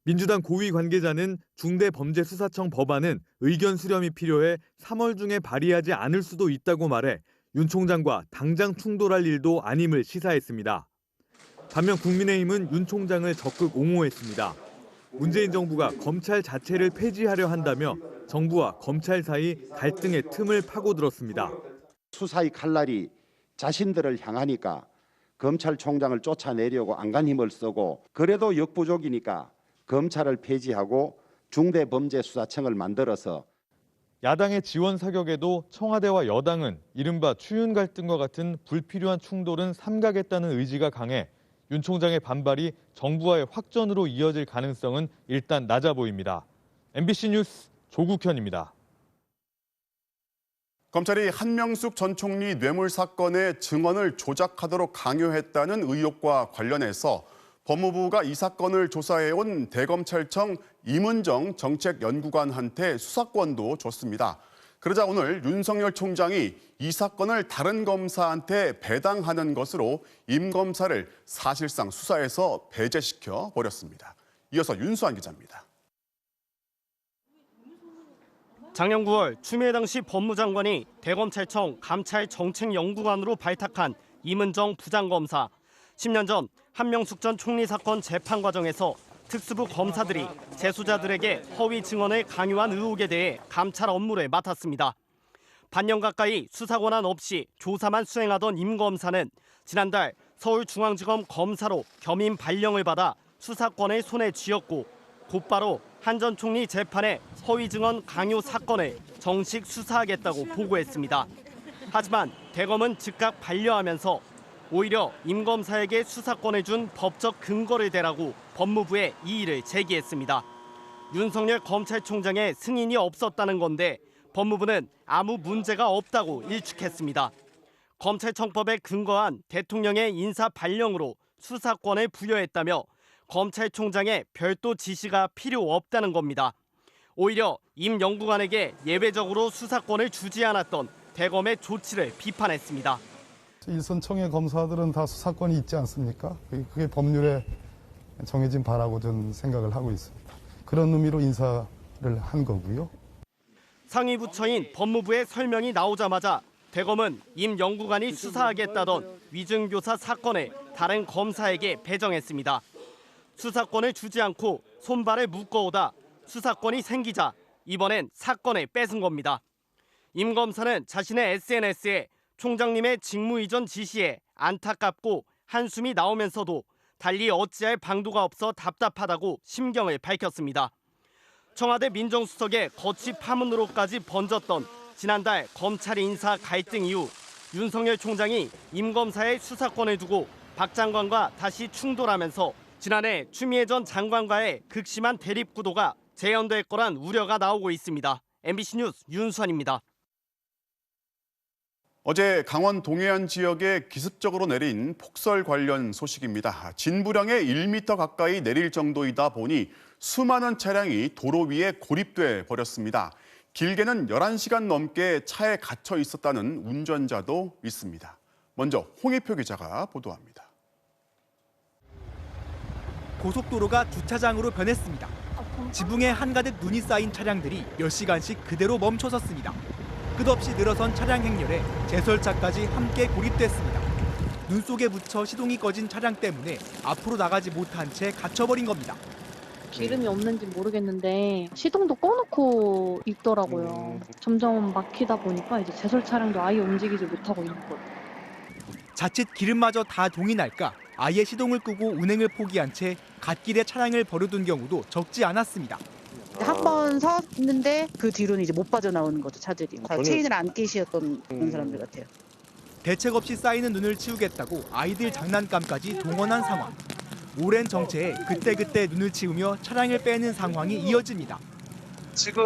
민주당 고위 관계자는 중대범죄수사청 법안은 의견 수렴이 필요해 3월 중에 발의하지 않을 수도 있다고 말해 윤 총장과 당장 충돌할 일도 아님을 시사했습니다. 반면 국민의힘은 윤 총장을 적극 옹호했습니다. 문재인 정부가 검찰 자체를 폐지하려 한다며 정부와 검찰 사이 갈등의 틈을 파고들었습니다. 수사의 칼날이 자신들을 향하니까 검찰총장을 쫓아내려고 안간 힘을 쓰고 그래도 역부족이니까 검찰을 폐지하고 중대범죄수사청을 만들어서 야당의 지원 사격에도 청와대와 여당은 이른바 추윤 갈등과 같은 불필요한 충돌은 삼가겠다는 의지가 강해 윤 총장의 반발이 정부와의 확전으로 이어질 가능성은 일단 낮아 보입니다. MBC 뉴스 조국현입니다. 검찰이 한명숙 전 총리 뇌물 사건의 증언을 조작하도록 강요했다는 의혹과 관련해서 법무부가 이 사건을 조사해온 대검찰청 임은정 정책연구관한테 수사권도 줬습니다. 그러자 오늘 윤석열 총장이 이 사건을 다른 검사한테 배당하는 것으로 임 검사를 사실상 수사에서 배제시켜 버렸습니다. 이어서 윤수환 기자입니다. 작년 9월 추미애 당시 법무장관이 대검찰청 감찰정책연구관으로 발탁한 임은정 부장검사. 10년 전 한명숙 전 총리 사건 재판 과정에서 특수부 검사들이 재수자들에게 허위 증언을 강요한 의혹에 대해 감찰 업무를 맡았습니다. 반년 가까이 수사 권한 없이 조사만 수행하던 임 검사는 지난달 서울중앙지검 검사로 겸임 발령을 받아 수사권을 손에 쥐었고 곧바로 한 전 총리 재판의 허위 증언 강요 사건을 정식 수사하겠다고 보고했습니다. 하지만 대검은 즉각 반려하면서 오히려 임 검사에게 수사권을 준 법적 근거를 대라고 법무부에 이의를 제기했습니다. 윤석열 검찰총장의 승인이 없었다는 건데 법무부는 아무 문제가 없다고 일축했습니다. 검찰청법에 근거한 대통령의 인사 발령으로 수사권을 부여했다며 검찰총장의 별도 지시가 필요 없다는 겁니다. 오히려 임 연구관에게 예외적으로 수사권을 주지 않았던 대검의 조치를 비판했습니다. 일선 청해 검사들은 다 수사권이 있지 않습니까? 그게 법률에 정해진 바라고 저는 생각을 하고 있습니다. 그런 의미로 인사를 한 거고요. 상위 부처인 법무부의 설명이 나오자마자 대검은 임 연구관이 수사하겠다던 위증교사 사건을 다른 검사에게 배정했습니다. 수사권을 주지 않고 손발을 묶어오다 수사권이 생기자 이번엔 사건을 뺏은 겁니다. 임 검사는 자신의 SNS에 총장님의 직무 이전 지시에 안타깝고 한숨이 나오면서도 달리 어찌할 방도가 없어 답답하다고 심경을 밝혔습니다. 청와대 민정수석의 거취 파문으로까지 번졌던 지난달 검찰 인사 갈등 이후 윤석열 총장이 임 검사의 수사권을 두고 박 장관과 다시 충돌하면서 지난해 추미애 전 장관과의 극심한 대립 구도가 재현될 거란 우려가 나오고 있습니다. MBC 뉴스 윤수환입니다. 어제 강원 동해안 지역에 기습적으로 내린 폭설 관련 소식입니다. 진부량에 1m 가까이 내릴 정도이다 보니 수많은 차량이 도로 위에 고립돼 버렸습니다. 길게는 11시간 넘게 차에 갇혀 있었다는 운전자도 있습니다. 먼저 홍희표 기자가 보도합니다. 고속도로가 주차장으로 변했습니다. 지붕에 한가득 눈이 쌓인 차량들이 몇 시간씩 그대로 멈춰섰습니다. 끝없이 늘어선 차량 행렬에 제설차까지 함께 고립됐습니다. 눈 속에 묻혀 시동이 꺼진 차량 때문에 앞으로 나가지 못한 채 갇혀버린 겁니다. 기름이 없는지 모르겠는데 시동도 꺼놓고 있더라고요. 점점 막히다 보니까 이제 제설 차량도 아예 움직이지 못하고 있는 거예요. 자칫 기름마저 다 동이 날까 아예 시동을 끄고 운행을 포기한 채 갓길에 차량을 버려둔 경우도 적지 않았습니다. 한 번 섰는데 그 뒤로는 이제 못 빠져나오는 거죠, 차들이. 다 체인을 안 끼시었던 그런 사람들 같아요. 대책 없이 쌓이는 눈을 치우겠다고 아이들 장난감까지 동원한 상황. 오랜 정체에 그때그때 눈을 치우며 차량을 빼는 상황이 이어집니다. 지금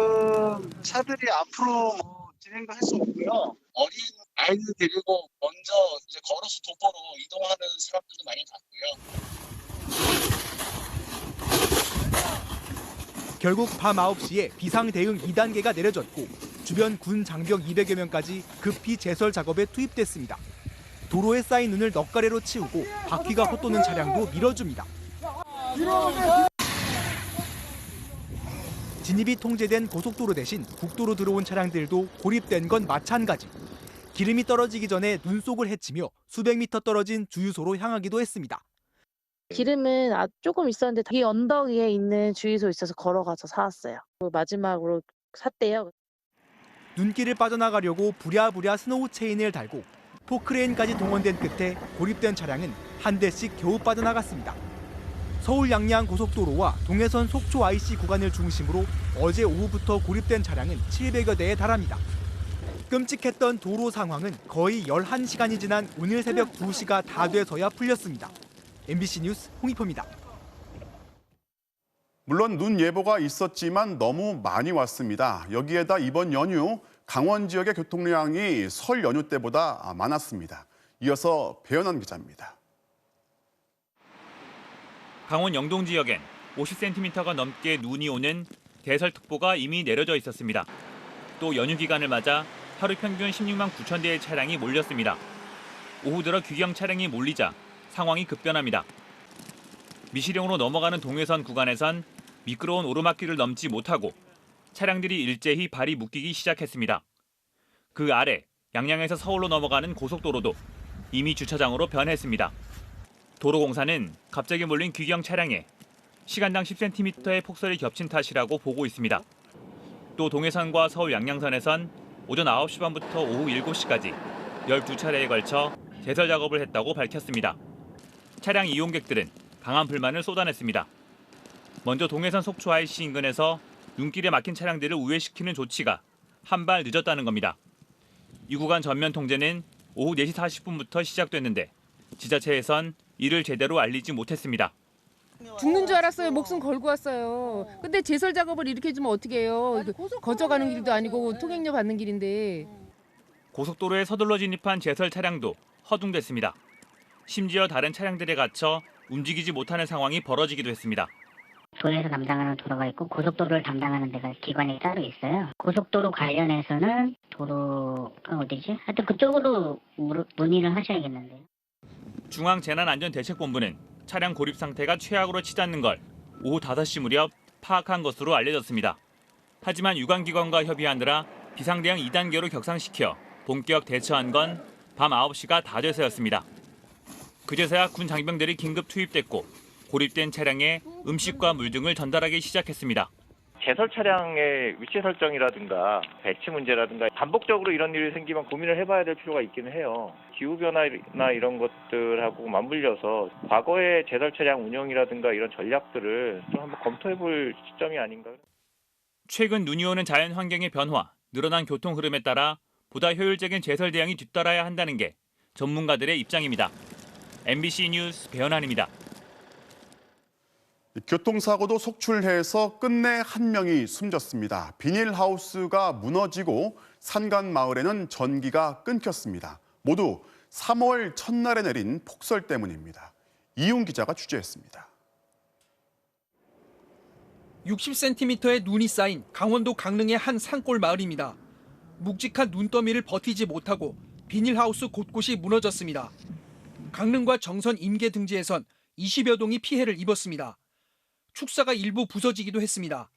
차들이 앞으로 진행도 할 수 없고요. 어린 아이들 데리고 먼저 이제 걸어서 도보로 이동하는 사람들도 많이 봤고요. 결국 밤 9시에 비상대응 2단계가 내려졌고 주변 군 장병 200여 명까지 급히 제설 작업에 투입됐습니다. 도로에 쌓인 눈을 넉가래로 치우고 바퀴가 헛도는 차량도 밀어줍니다. 진입이 통제된 고속도로 대신 국도로 들어온 차량들도 고립된 건 마찬가지. 기름이 떨어지기 전에 눈 속을 헤치며 수백 미터 떨어진 주유소로 향하기도 했습니다. 기름은 조금 있었는데 이 언덕 위에 있는 주유소 있어서 걸어가서 사왔어요. 마지막으로 샀대요. 눈길을 빠져나가려고 부랴부랴 스노우 체인을 달고 포크레인까지 동원된 끝에 고립된 차량은 한 대씩 겨우 빠져나갔습니다. 서울 양양 고속도로와 동해선 속초 IC 구간을 중심으로 어제 오후부터 고립된 차량은 700여 대에 달합니다. 끔찍했던 도로 상황은 거의 11시간이 지난 오늘 새벽 2시가 다 돼서야 풀렸습니다. MBC 뉴스 홍익표입니다. 물론 눈 예보가 있었지만 너무 많이 왔습니다. 여기에다 이번 연휴 강원 지역의 교통량이 설 연휴 때보다 많았습니다. 이어서 배현환 기자입니다. 강원 영동 지역엔 50cm가 넘게 눈이 오는 대설특보가 이미 내려져 있었습니다. 또 연휴 기간을 맞아 하루 평균 16만 9천 대의 차량이 몰렸습니다. 오후 들어 귀경 차량이 몰리자 상황이 급변합니다. 미시령으로 넘어가는 동해선 구간에선 미끄러운 오르막길을 넘지 못하고 차량들이 일제히 발이 묶이기 시작했습니다. 그 아래 양양에서 서울로 넘어가는 고속도로도 이미 주차장으로 변했습니다. 도로공사는 갑자기 몰린 귀경 차량에 시간당 10cm의 폭설이 겹친 탓이라고 보고 있습니다. 또 동해선과 서울 양양선에선 오전 9시 반부터 오후 7시까지 12차례에 걸쳐 제설 작업을 했다고 밝혔습니다. 차량 이용객들은 강한 불만을 쏟아냈습니다. 먼저 동해선 속초 IC 인근에서 눈길에 막힌 차량들을 우회시키는 조치가 한 발 늦었다는 겁니다. 이 구간 전면 통제는 오후 4시 40분부터 시작됐는데 지자체에선 이를 제대로 알리지 못했습니다. 죽는 줄 알았어요. 목숨 걸고 왔어요. 근데 제설 작업을 이렇게 해주면 어떻게 해요? 거쳐가는 길도 아니고 통행료 받는 길인데. 고속도로에 서둘러 진입한 제설 차량도 허둥댔습니다. 심지어 다른 차량들에 갇혀 움직이지 못하는 상황이 벌어지기도 했습니다. 도에서 담당하는 도로가 있고 고속도로를 담당하는 데가 기관이 따로 있어요. 고속도로 관련해서는 도로가 어디지? 하여튼 그쪽으로 문의를 하셔야겠는데요. 중앙재난안전대책본부는 차량 고립 상태가 최악으로 치닫는 걸 오후 5시 무렵 파악한 것으로 알려졌습니다. 하지만 유관기관과 협의하느라 비상대응 2단계로 격상시켜 본격 대처한 건 밤 9시가 다 돼서였습니다. 그제서야 군 장병들이 긴급 투입됐고 고립된 차량에 음식과 물 등을 전달하기 시작했습니다. 제설 차량의 위치 설정이라든가 배치 문제라든가 반복적으로 이런 일이 생기면 고민을 해봐야 될 필요가 있기는 해요. 기후변화나 이런 것들하고 맞물려서 과거의 제설 차량 운영이라든가 이런 전략들을 좀 한번 검토해볼 시점이 아닌가. 최근 눈이 오는 자연 환경의 변화, 늘어난 교통 흐름에 따라 보다 효율적인 제설 대응이 뒤따라야 한다는 게 전문가들의 입장입니다. MBC 뉴스 배현환입니다. 교통사고도 속출해서 끝내 한 명이 숨졌습니다. 비닐하우스가 무너지고 산간마을에는 전기가 끊겼습니다. 모두 3월 첫날에 내린 폭설 때문입니다. 이용 기자가 취재했습니다. 60cm의 눈이 쌓인 강원도 강릉의 한 산골 마을입니다. 묵직한 눈더미를 버티지 못하고 비닐하우스 곳곳이 무너졌습니다. 강릉과 정선 임계 등지에선 20여 동이 피해를 입었습니다. 축사가 일부 부서지기도 했습니다.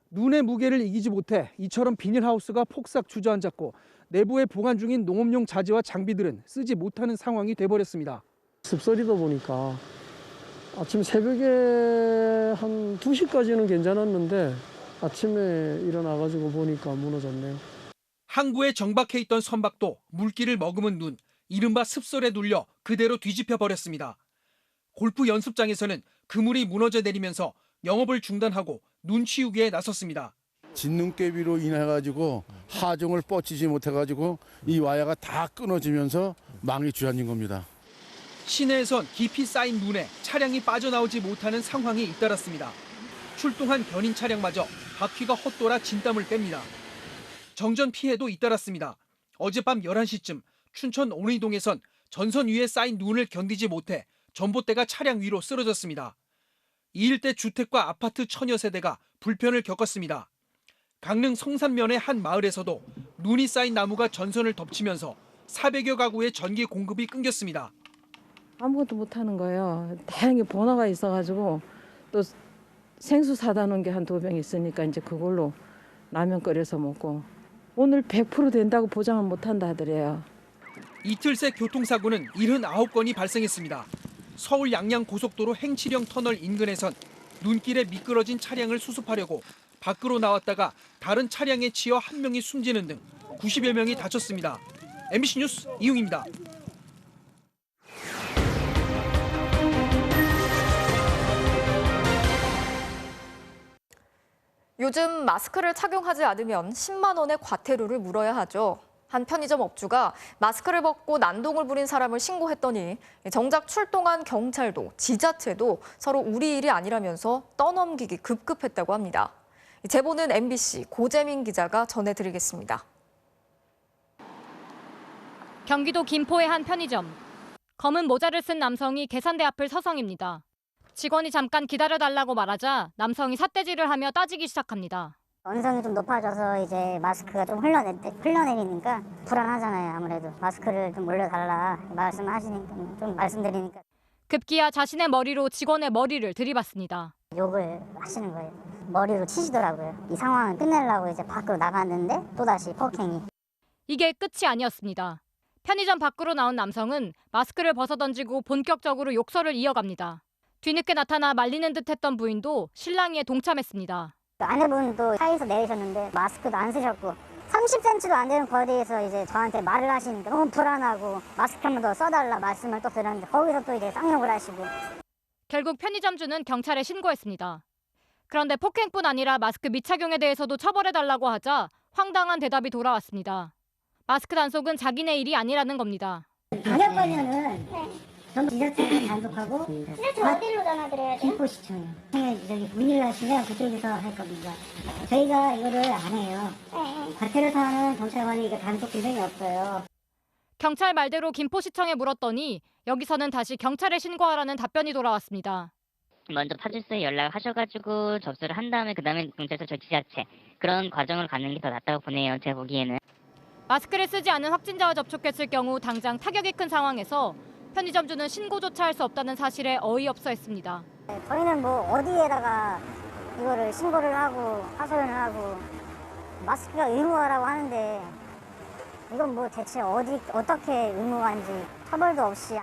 눈의 무게를 이기지 못해 이처럼 비닐하우스가 폭삭 주저앉았고 내부에 보관 중인 농업용 자재와 장비들은 쓰지 못하는 상황이 돼버렸습니다. 습설이다 보니까 아침 새벽에 한 2시까지는 괜찮았는데 아침에 일어나가지고 보니까 무너졌네요. 항구에 정박해 있던 선박도 물기를 머금은 눈, 이른바 습설에 눌려 그대로 뒤집혀 버렸습니다. 골프 연습장에서는 그물이 무너져 내리면서 영업을 중단하고 눈 치우기에 나섰습니다. 진눈깨비로 인해가지고 하중을 뻗치지 못해가지고 이 와야가 다 끊어지면서 망이 주저앉은 겁니다. 시내에선 깊이 쌓인 눈에 차량이 빠져나오지 못하는 상황이 잇따랐습니다. 출동한 견인 차량마저 바퀴가 헛돌아 진땀을 뺍니다. 정전 피해도 잇따랐습니다. 어젯밤 11시쯤 춘천 오리동에선 전선 위에 쌓인 눈을 견디지 못해 전봇대가 차량 위로 쓰러졌습니다. 이 일대 주택과 아파트 천여 세대가 불편을 겪었습니다. 강릉 성산면의 한 마을에서도 눈이 쌓인 나무가 전선을 덮치면서 400여 가구의 전기 공급이 끊겼습니다. 아무것도 못하는 거예요. 다행히 번화가 있어가지고 또 생수 사다 놓은 게 한 2병 있으니까 이제 그걸로 라면 끓여서 먹고 오늘 100% 된다고 보장을 못한다 하더래요. 이틀 새 교통사고는 79건이 발생했습니다. 서울 양양 고속도로 행치령 터널 인근에선 눈길에 미끄러진 차량을 수습하려고 밖으로 나왔다가 다른 차량에 치여 1명이 숨지는 등 90여 명이 다쳤습니다. MBC 뉴스 이웅입니다. 요즘 마스크를 착용하지 않으면 10만 원의 과태료를 물어야 하죠. 한 편의점 업주가 마스크를 벗고 난동을 부린 사람을 신고했더니 정작 출동한 경찰도 지자체도 서로 우리 일이 아니라면서 떠넘기기 급급했다고 합니다. 제보는 MBC 고재민 기자가 전해드리겠습니다. 경기도 김포의 한 편의점. 검은 모자를 쓴 남성이 계산대 앞을 서성입니다. 직원이 잠깐 기다려달라고 말하자 남성이 삿대질을 하며 따지기 시작합니다. 언성이 좀 높아져서 이제 마스크가 좀 흘러내리니까 불안하잖아요. 아무래도 마스크를 좀 올려달라 말씀하시니까 좀 말씀드리니까. 급기야 자신의 머리로 직원의 머리를 들이받습니다. 욕을 하시는 거예요. 머리로 치시더라고요. 이 상황을 끝내려고 이제 밖으로 나갔는데 또다시 폭행이. 이게 끝이 아니었습니다. 편의점 밖으로 나온 남성은 마스크를 벗어던지고 본격적으로 욕설을 이어갑니다. 뒤늦게 나타나 말리는 듯했던 부인도 실랑이에 동참했습니다. 아내분도 차에서 내리셨는데 마스크도 안 쓰셨고 30cm도 안 되는 거리에서 이제 저한테 말을 하시니까 너무 불안하고 마스크 한 번 더 써달라 말씀을 또 드렸는데 거기서 또 이제 쌍욕을 하시고. 결국 편의점주는 경찰에 신고했습니다. 그런데 폭행뿐 아니라 마스크 미착용에 대해서도 처벌해달라고 하자 황당한 대답이 돌아왔습니다. 마스크 단속은 자기네 일이 아니라는 겁니다. 방역 관련은 전부 지자체에서 단속하고 지자체 어디로 전화드려야 돼요? 김포시청이요. 저기 문의를 하시면 그쪽에서 할 겁니다. 저희가 이거를 안 해요. 과태료 사항은 경찰관이 이거 단속 규정이 없어요. 경찰 말대로 김포시청에 물었더니 여기서는 다시 경찰에 신고하라는 답변이 돌아왔습니다. 먼저 파출소에 연락하셔가지고 접수를 한 다음에 그다음에 경찰서 지자체 그런 과정을 가는 게 더 낫다고 보네요. 제 보기에는. 마스크를 쓰지 않은 확진자와 접촉했을 경우 당장 타격이 큰 상황에서 편의점주는 신고조차 할 수 없다는 사실에 어이없어 했습니다. 저희는 뭐 어디에다가 이거를 신고를 하고 하소연을 하고 마스크가 의무화라고 하는데 이건 뭐 대체 어떻게 의무화인지 처벌도 없이.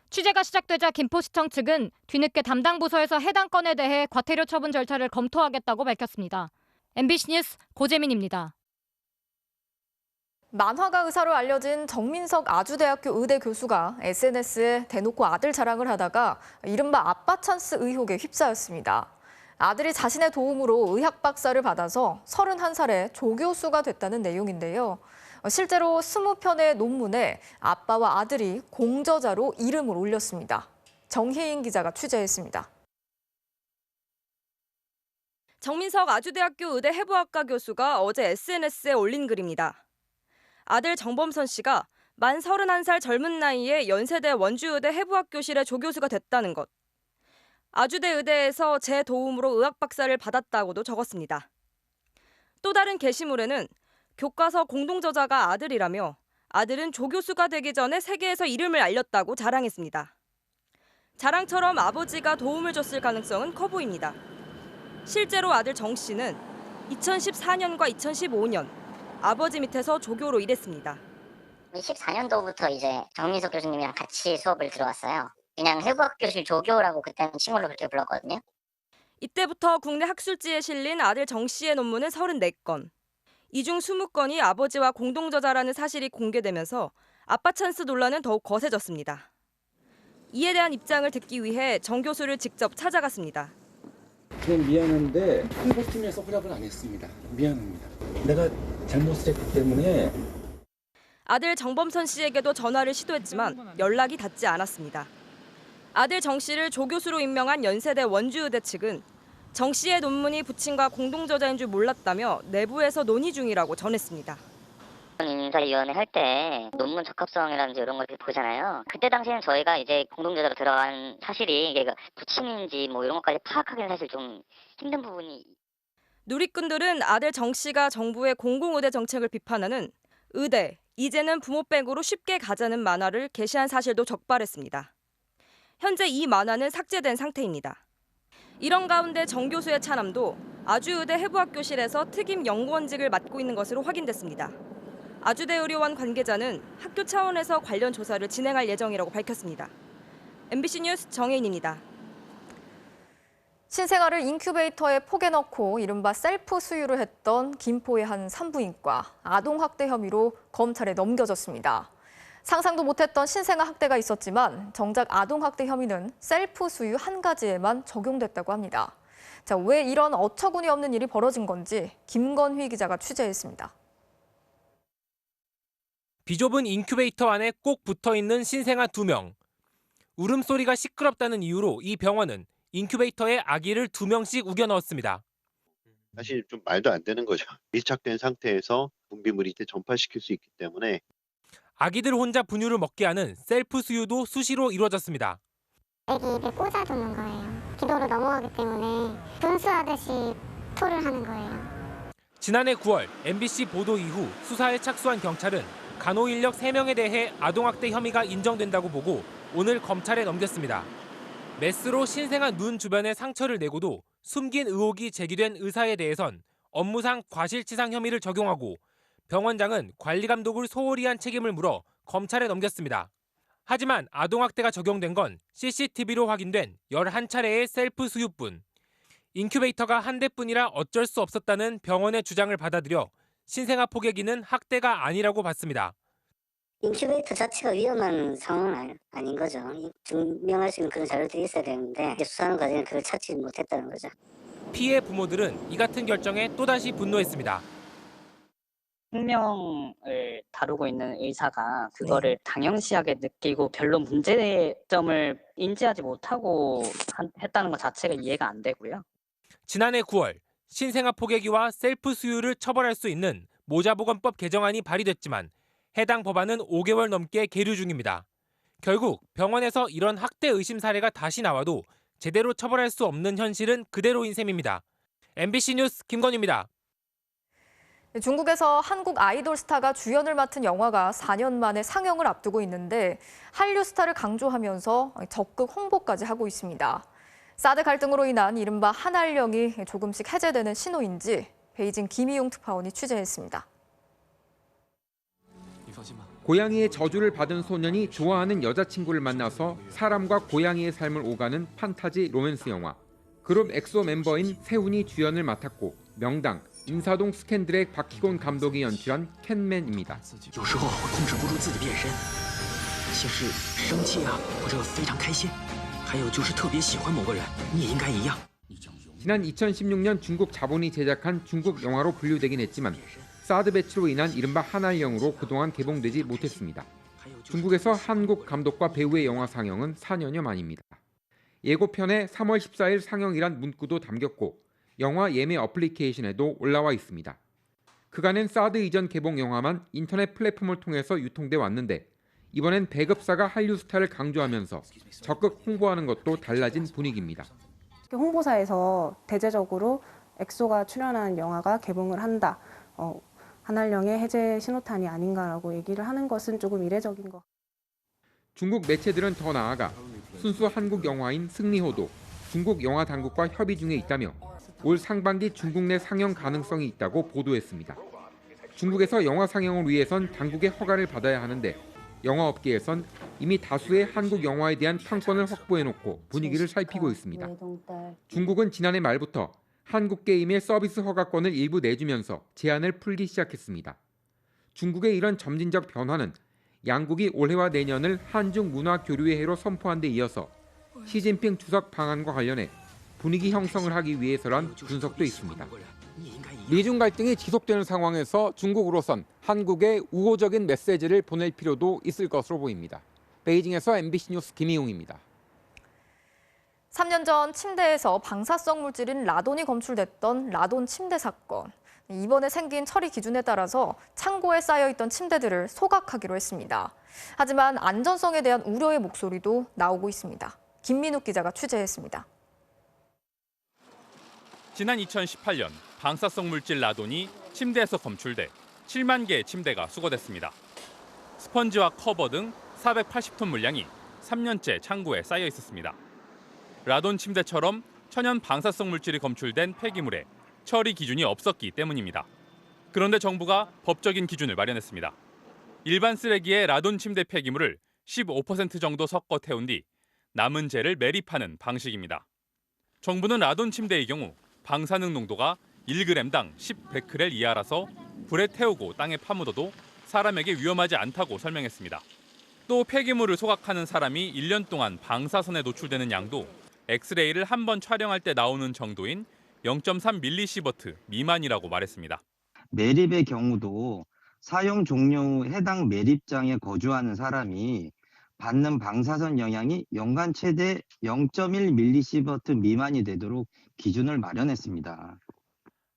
취재가 시작되자 김포시청 측은 뒤늦게 담당 부서에서 해당 건에 대해 과태료 처분 절차를 검토하겠다고 밝혔습니다. MBC 뉴스 고재민입니다. 만화가 의사로 알려진 정민석 아주대학교 의대 교수가 SNS에 대놓고 아들 자랑을 하다가 이른바 아빠 찬스 의혹에 휩싸였습니다. 아들이 자신의 도움으로 의학 박사를 받아서 31살에 조교수가 됐다는 내용인데요. 실제로 20편의 논문에 아빠와 아들이 공저자로 이름을 올렸습니다. 정혜인 기자가 취재했습니다. 정민석 아주대학교 의대 해부학과 교수가 어제 SNS에 올린 글입니다. 아들 정범선 씨가 만 31살 젊은 나이에 연세대 원주의대 해부학교실의 조교수가 됐다는 것. 아주대 의대에서 제 도움으로 의학 박사를 받았다고도 적었습니다. 또 다른 게시물에는 교과서 공동저자가 아들이라며 아들은 조교수가 되기 전에 세계에서 이름을 알렸다고 자랑했습니다. 자랑처럼 아버지가 도움을 줬을 가능성은 커 보입니다. 실제로 아들 정 씨는 2014년과 2015년 아버지 밑에서 조교로 일했습니다. 14년도부터 이제 정민석 교수님이랑 같이 수업을 들어왔어요. 그냥 해부학교실 조교라고 그때는 친구로 그렇게 불렀거든요. 이때부터 국내 학술지에 실린 아들 정 씨의 논문은 34건. 이 중 20건이 아버지와 공동저자라는 사실이 공개되면서 아빠 찬스 논란은 더욱 거세졌습니다. 이에 대한 입장을 듣기 위해 정 교수를 직접 찾아갔습니다. 그냥 미안한데 홍보팀에서 허락을 안 했습니다. 미안합니다. 내가 잘못을 했기 때문에. 아들 정범선 씨에게도 전화를 시도했지만 연락이 닿지 않았습니다. 아들 정 씨를 조교수로 임명한 연세대 원주의대 측은 정 씨의 논문이 부친과 공동 저자인 줄 몰랐다며 내부에서 논의 중이라고 전했습니다. 인사위원회 할 때 논문 적합성이라든지 이런 걸 보잖아요. 그때 당시에는 저희가 이제 공동저자로 들어간 사실이 이게 부친인지 뭐 이런 것까지 파악하기는 사실 좀 힘든 부분이. 누리꾼들은 아들 정 씨가 정부의 공공의대 정책을 비판하는 의대, 이제는 부모 백으로 쉽게 가자는 만화를 게시한 사실도 적발했습니다. 현재 이 만화는 삭제된 상태입니다. 이런 가운데 정 교수의 차남도 아주의대 해부학교실에서 특임 연구원직을 맡고 있는 것으로 확인됐습니다. 아주대 의료원 관계자는 학교 차원에서 관련 조사를 진행할 예정이라고 밝혔습니다. MBC 뉴스 정혜인입니다. 신생아를 인큐베이터에 포개 넣고 이른바 셀프 수유를 했던 김포의 한 산부인과 아동학대 혐의로 검찰에 넘겨졌습니다. 상상도 못했던 신생아 학대가 있었지만 정작 아동학대 혐의는 셀프 수유 한 가지에만 적용됐다고 합니다. 자, 왜 이런 어처구니 없는 일이 벌어진 건지 김건휘 기자가 취재했습니다. 비좁은 인큐베이터 안에 꼭 붙어있는 신생아 2명. 울음소리가 시끄럽다는 이유로 이 병원은 인큐베이터에 아기를 2명씩 우겨 넣었습니다. 사실 좀 말도 안 되는 거죠. 밀착된 상태에서 분비물이 전파시킬 수 있기 때문에. 아기들 혼자 분유를 먹게 하는 셀프 수유도 수시로 이루어졌습니다. 아기 입에 꽂아두는 거예요. 기도로 넘어가기 때문에 분수하듯이 토를 하는 거예요. 지난해 9월 MBC 보도 이후 수사에 착수한 경찰은 간호인력 3명에 대해 아동학대 혐의가 인정된다고 보고 오늘 검찰에 넘겼습니다. 메스로 신생아 눈 주변에 상처를 내고도 숨긴 의혹이 제기된 의사에 대해선 업무상 과실치상 혐의를 적용하고 병원장은 관리감독을 소홀히 한 책임을 물어 검찰에 넘겼습니다. 하지만 아동학대가 적용된 건 CCTV로 확인된 11차례의 셀프 수유뿐. 인큐베이터가 한 대뿐이라 어쩔 수 없었다는 병원의 주장을 받아들여 신생아 포개기는 학대가 아니라고 봤습니다. 인큐베이터 자체가 위험한 상황은 아닌 거죠. 증명할 수 있는 그런 자료들이 있어야 되는데 수사하는 과정에 그걸 찾지 못했다는 거죠. 피해 부모들은 이 같은 결정에 또다시 분노했습니다. 생명을 다루고 있는 의사가 그거를 당연시하게 느끼고 별로 문제점을 인지하지 못하고 했다는 것 자체가 이해가 안 되고요. 지난해 9월 신생아 포개기와 셀프 수유를 처벌할 수 있는 모자보건법 개정안이 발의됐지만 해당 법안은 5개월 넘게 계류 중입니다. 결국 병원에서 이런 학대 의심 사례가 다시 나와도 제대로 처벌할 수 없는 현실은 그대로인 셈입니다. MBC 뉴스 김건희입니다. 중국에서 한국 아이돌 스타가 주연을 맡은 영화가 4년 만에 상영을 앞두고 있는데 한류 스타를 강조하면서 적극 홍보까지 하고 있습니다. 사드 갈등으로 인한 이른바 한알령이 조금씩 해제되는 신호인지 베이징 김희용 특파원이 취재했습니다. 고양이의 저주를 받은 소년이 좋아하는 여자친구를 만나서 사람과 고양이의 삶을 오가는 판타지 로맨스 영화. 그룹 엑소 멤버인 세훈이 주연을 맡았고 명당, 인사동 스캔들의 박희곤 감독이 연출한 캔맨입니다. 有时候会控制不住自己变身，先是生气啊，或者非常开心，还有就是特别喜欢某个人，你也应该一样。 지난 2016년 중국 자본이 제작한 중국 영화로 분류되긴 했지만 사드 배치로 인한 이른바 한알령으로 그동안 개봉되지 못했습니다. 중국에서 한국 감독과 배우의 영화 상영은 4년여 만입니다. 예고편에 3월 14일 상영이란 문구도 담겼고 영화 예매 어플리케이션에도 올라와 있습니다. 그간엔 사드 이전 개봉 영화만 인터넷 플랫폼을 통해서 유통돼 왔는데 이번엔 배급사가 한류 스타를 강조하면서 적극 홍보하는 것도 달라진 분위기입니다. 홍보사에서 대대적으로 엑소가 출연한 영화가 개봉을 한다. 한알령의 해제 신호탄이 아닌가라고 얘기를 하는 것은 조금 이례적인 것. 중국 매체들은 더 나아가 순수 한국 영화인 승리호도 중국 영화 당국과 협의 중에 있다며 올 상반기 중국 내 상영 가능성이 있다고 보도했습니다. 중국에서 영화 상영을 위해선 당국의 허가를 받아야 하는데 영화업계에선 이미 다수의 한국 영화에 대한 판권을 확보해놓고 분위기를 살피고 있습니다. 중국은 지난해 말부터 한국 게임의 서비스 허가권을 일부 내주면서 제한을 풀기 시작했습니다. 중국의 이런 점진적 변화는 양국이 올해와 내년을 한중 문화 교류의 해로 선포한 데 이어서 시진핑 주석 방한과 관련해 분위기 형성을 하기 위해서란 분석도 있습니다. 미중 갈등이 지속되는 상황에서 중국으로선 한국에 우호적인 메시지를 보낼 필요도 있을 것으로 보입니다. 베이징에서 MBC 뉴스 김희웅입니다. 3년 전 침대에서 방사성 물질인 라돈이 검출됐던 라돈 침대 사건. 이번에 생긴 처리 기준에 따라서 창고에 쌓여있던 침대들을 소각하기로 했습니다. 하지만 안전성에 대한 우려의 목소리도 나오고 있습니다. 김민욱 기자가 취재했습니다. 지난 2018년 방사성 물질 라돈이 침대에서 검출돼 7만 개의 침대가 수거됐습니다. 스펀지와 커버 등 480톤 물량이 3년째 창고에 쌓여 있었습니다. 라돈 침대처럼 천연 방사성 물질이 검출된 폐기물에 처리 기준이 없었기 때문입니다. 그런데 정부가 법적인 기준을 마련했습니다. 일반 쓰레기에 라돈 침대 폐기물을 15% 정도 섞어 태운 뒤 남은 재를 매립하는 방식입니다. 정부는 라돈 침대의 경우 방사능 농도가 1g당 10베크렐 이하라서 불에 태우고 땅에 파묻어도 사람에게 위험하지 않다고 설명했습니다. 또 폐기물을 소각하는 사람이 1년 동안 방사선에 노출되는 양도 엑스레이를 한 번 촬영할 때 나오는 정도인 0.3mSv 미만이라고 말했습니다. 매립의 경우도 사용 종료 후 해당 매립장에 거주하는 사람이 받는 방사선 영향이 연간 최대 0.1mSv 미만이 되도록 기준을 마련했습니다.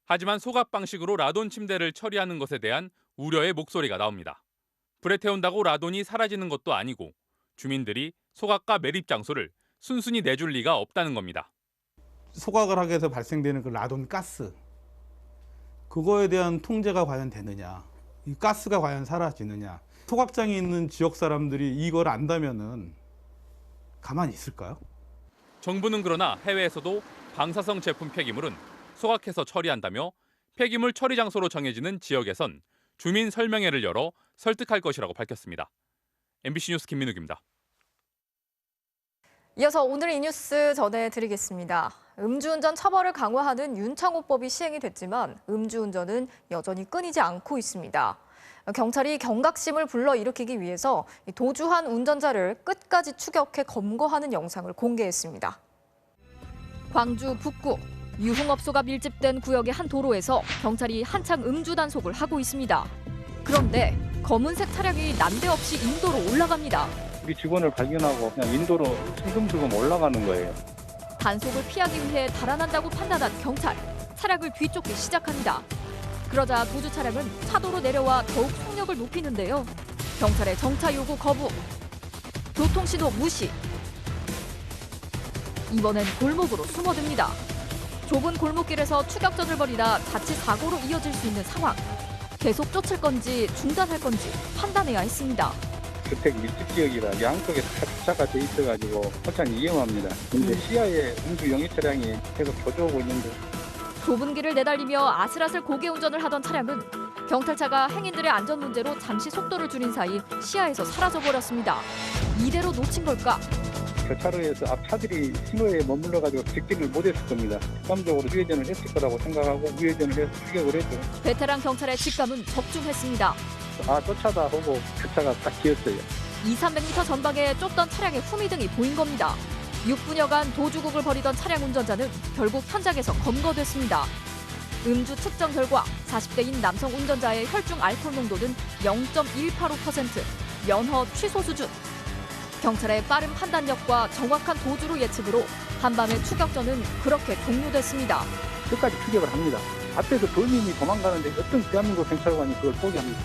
하지만 소각 방식으로 라돈 침대를 처리하는 것에 대한 우려의 목소리가 나옵니다. 불에 태운다고 라돈이 사라지는 것도 아니고 주민들이 소각과 매립 장소를 순순히 내줄 리가 없다는 겁니다. 소각을 하게 해서 발생되는 그 라돈 가스, 그거에 대한 통제가 과연 되느냐, 이 가스가 과연 사라지느냐. 소각장이 있는 지역 사람들이 이걸 안다면은 가만히 있을까요? 정부는 그러나 해외에서도 방사성 제품 폐기물은 소각해서 처리한다며 폐기물 처리 장소로 정해지는 지역에선 주민 설명회를 열어 설득할 것이라고 밝혔습니다. MBC 뉴스 김민욱입니다. 이어서 오늘 이 뉴스 전해드리겠습니다. 음주운전 처벌을 강화하는 윤창호법이 시행이 됐지만 음주운전은 여전히 끊이지 않고 있습니다. 경찰이 경각심을 불러일으키기 위해서 도주한 운전자를 끝까지 추격해 검거하는 영상을 공개했습니다. 광주 북구 유흥업소가 밀집된 구역의 한 도로에서 경찰이 한창 음주 단속을 하고 있습니다. 그런데 검은색 차량이 난데없이 인도로 올라갑니다. 우리 직원을 발견하고 그냥 인도로 슬금슬금 올라가는 거예요. 단속을 피하기 위해 달아난다고 판단한 경찰, 차량을 뒤쫓기 시작합니다. 그러자 도주 차량은 차도로 내려와 더욱 속력을 높이는데요. 경찰의 정차 요구 거부, 교통신호 무시. 이번엔 골목으로 숨어듭니다. 좁은 골목길에서 추격전을 벌이다 자칫 사고로 이어질 수 있는 상황. 계속 쫓을 건지 중단할 건지 판단해야 했습니다. 주택 밀집 지역이라 양쪽에 다 주차가 돼 있어가지고 굉장히 위험합니다. 근데 시야에 음주 용의 차량이 계속 도주하고 있는데. 좁은 길을 내달리며 아슬아슬 고개 운전을 하던 차량은 경찰차가 행인들의 안전 문제로 잠시 속도를 줄인 사이 시야에서 사라져버렸습니다. 이대로 놓친 걸까? 저 차로에서 앞 차들이 신호에 머물러가지고 직진을 못했을 겁니다. 직감적으로 우회전을 했을 거라고 생각하고 우회전을 해서 추격을 했죠. 베테랑 경찰의 직감은 적중했습니다. 아, 쫓아다 하고 그 차가 딱 기었어요. 200~300m 전방에 쫓던 차량의 후미등이 보인 겁니다. 6분여간 도주국을 벌이던 차량 운전자는 결국 현장에서 검거됐습니다. 음주 측정 결과 40대인 남성 운전자의 혈중 알코올 농도는 0.185%, 면허 취소 수준. 경찰의 빠른 판단력과 정확한 도주로 예측으로 한밤의 추격전은 그렇게 종료됐습니다. 끝까지 추격을 합니다. 앞에서 범인이 도망가는데 어떤 대한민국 경찰관이 그걸 포기합니까?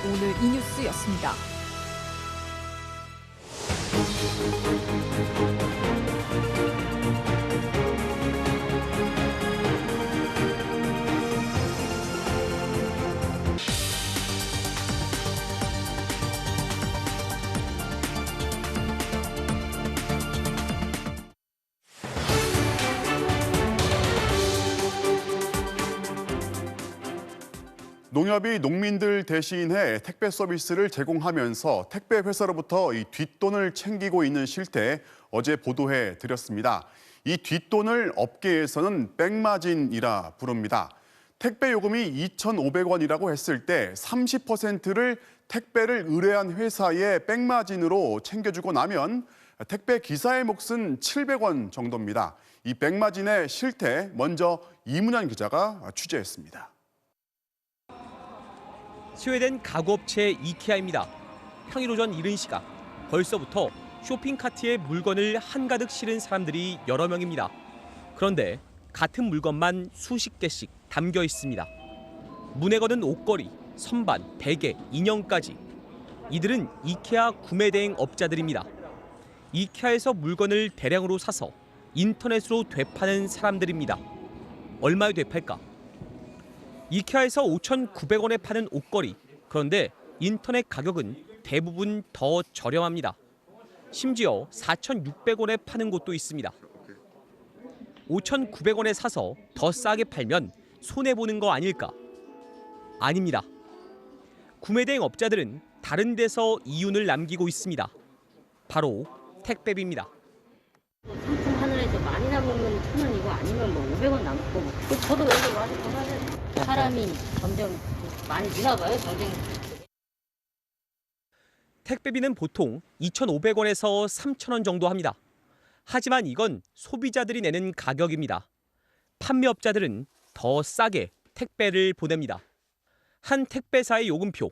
오늘 이 뉴스였습니다. 농협이 농민들 대신해 택배 서비스를 제공하면서 택배 회사로부터 이 뒷돈을 챙기고 있는 실태 어제 보도해 드렸습니다. 이 뒷돈을 업계에서는 백마진이라 부릅니다. 택배 요금이 2,500원이라고 했을 때 30%를 택배를 의뢰한 회사의 백마진으로 챙겨주고 나면 택배 기사의 몫은 700원 정도입니다. 이 백마진의 실태 먼저 이문현 기자가 취재했습니다. 스웨덴 가구업체 이케아입니다. 평일 오전 이른 시각 벌써부터 쇼핑카트에 물건을 한가득 실은 사람들이 여러 명입니다. 그런데 같은 물건만 수십 개씩 담겨 있습니다. 문에 거는 옷걸이, 선반, 베개, 인형까지. 이들은 이케아 구매 대행 업자들입니다. 이케아에서 물건을 대량으로 사서 인터넷으로 되파는 사람들입니다. 얼마에 되팔까? 이케아에서 5,900원에 파는 옷걸이. 그런데 인터넷 가격은 대부분 더 저렴합니다. 심지어 4,600원에 파는 곳도 있습니다. 5,900원에 사서 더 싸게 팔면 손해보는 거 아닐까? 아닙니다. 구매 대행 업자들은 다른 데서 이윤을 남기고 있습니다. 바로 택배비입니다. 상품 하늘에서 많이 남으면 1,000원이고 아니면 뭐 500원 남고 저도 여기 와서 보면은 사람이 점점 많이 느나 봐요. 경쟁. 택배비는 보통 2,500원에서 3,000원 정도 합니다. 하지만 이건 소비자들이 내는 가격입니다. 판매업자들은 더 싸게 택배를 보냅니다. 한 택배사의 요금표.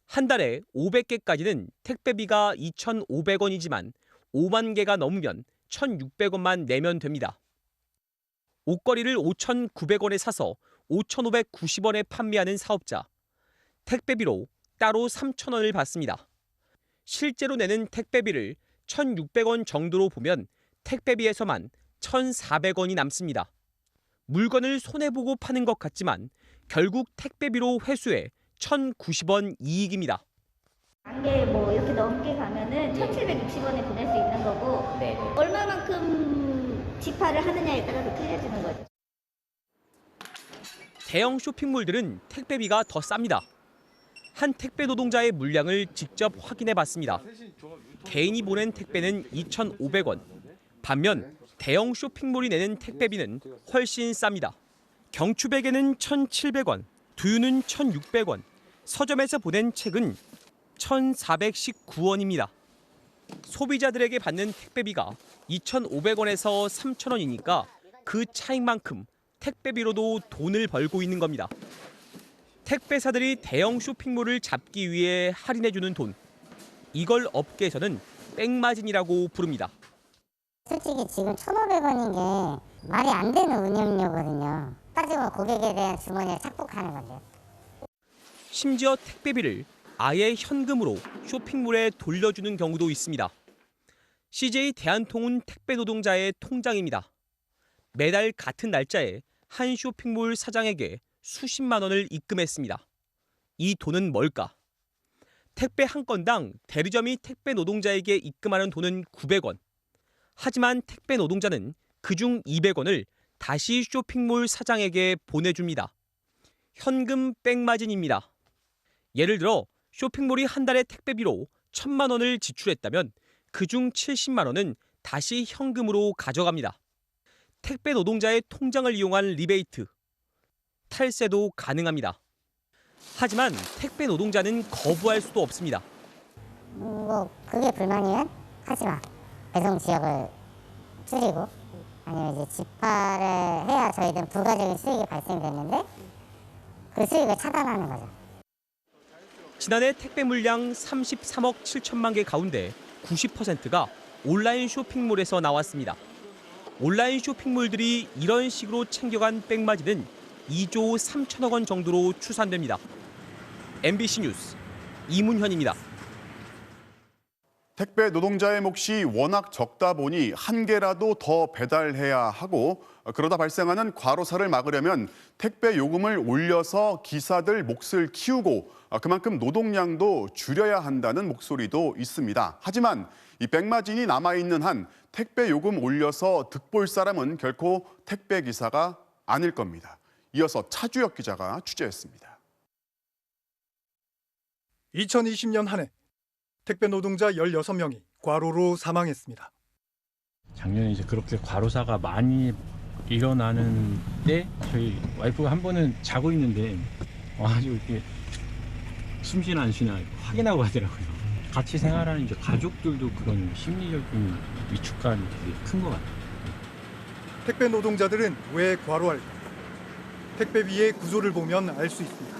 한 달에 500개까지는 택배비가 2,500원이지만 5만 개가 넘으면 1,600원만 내면 됩니다. 옷걸이를 5,900원에 사서 5,590원에 판매하는 사업자. 택배비로 따로 3,000원을 받습니다. 실제로 내는 택배비를 1,600원 정도로 보면 택배비에서만 1,400원이 남습니다. 물건을 손해보고 파는 것 같지만 결국 택배비로 회수해 1,090원 이익입니다. 단계 뭐 이렇게 넘게 가면은 1,760원에 보낼 수 있는 거고 얼마만큼 지파를 하느냐에 따라서 틀려지는 거죠. 대형 쇼핑몰들은 택배비가 더 쌉니다. 한 택배 노동자의 물량을 직접 확인해 봤습니다. 개인이 보낸 택배는 2,500원. 반면 대형 쇼핑몰이 내는 택배비는 훨씬 쌉니다. 경추베개는 1,700원, 두유는 1,600원, 서점에서 보낸 책은 1,419원입니다. 소비자들에게 받는 택배비가 2,500원에서 3,000원이니까 그 차익만큼 택배비로도 돈을 벌고 있는 겁니다. 택배사들이 대형 쇼핑몰을 잡기 위해 할인해주는 돈. 이걸 업계에서는 백마진이라고 부릅니다. 솔직히 지금 1,500원인 게 말이 안 되는 운영료거든요. 따지면 고객에 대한 주머니를 착복하는 건데요. 심지어 택배비를 아예 현금으로 쇼핑몰에 돌려주는 경우도 있습니다. CJ 대한통운 택배 노동자의 통장입니다. 매달 같은 날짜에 한 쇼핑몰 사장에게 수십만 원을 입금했습니다. 이 돈은 뭘까? 택배 한 건당 대리점이 택배 노동자에게 입금하는 돈은 900원. 하지만 택배 노동자는 그중 200원을 다시 쇼핑몰 사장에게 보내줍니다. 현금 백마진입니다. 예를 들어 쇼핑몰이 한 달에 택배비로 1,000만 원을 지출했다면 그중 70만 원은 다시 현금으로 가져갑니다. 택배 노동자의 통장을 이용한 리베이트, 탈세도 가능합니다. 하지만 택배 노동자는 거부할 수도 없습니다. 뭐 그게 불만이면 하지 마. 배송 지역을 줄이고 아니면 이제 지파를 해야 저희들은 부가적인 수익이 발생됐는데 그 수익을 차단하는 거죠. 지난해 택배 물량 33억 7천만 개 가운데 90%가 온라인 쇼핑몰에서 나왔습니다. 온라인 쇼핑몰들이 이런 식으로 챙겨간 백마진은 2조 3천억 원 정도로 추산됩니다. MBC 뉴스 이문현입니다. 택배 노동자의 몫이 워낙 적다 보니 한 개라도 더 배달해야 하고 그러다 발생하는 과로사를 막으려면 택배 요금을 올려서 기사들 몫을 키우고 그만큼 노동량도 줄여야 한다는 목소리도 있습니다. 하지만 이 백마진이 남아있는 한 택배 요금 올려서 득볼 사람은 결코 택배 기사가 아닐 겁니다. 이어서 차주혁 기자가 취재했습니다. 2020년 한 해 택배 노동자 16명이 과로로 사망했습니다. 작년에 이제 그렇게 과로사가 많이 일어나는데 저희 와이프가 한 번은 자고 있는데 와가지고 이렇게 숨쉬나 안 쉬나 확인하고 하더라고요. 같이 생활하는 이제 가족들도 그런 심리적인 위축감이 되게 큰 것 같아요. 택배 노동자들은 왜 과로할까? 택배비의 구조를 보면 알 수 있습니다.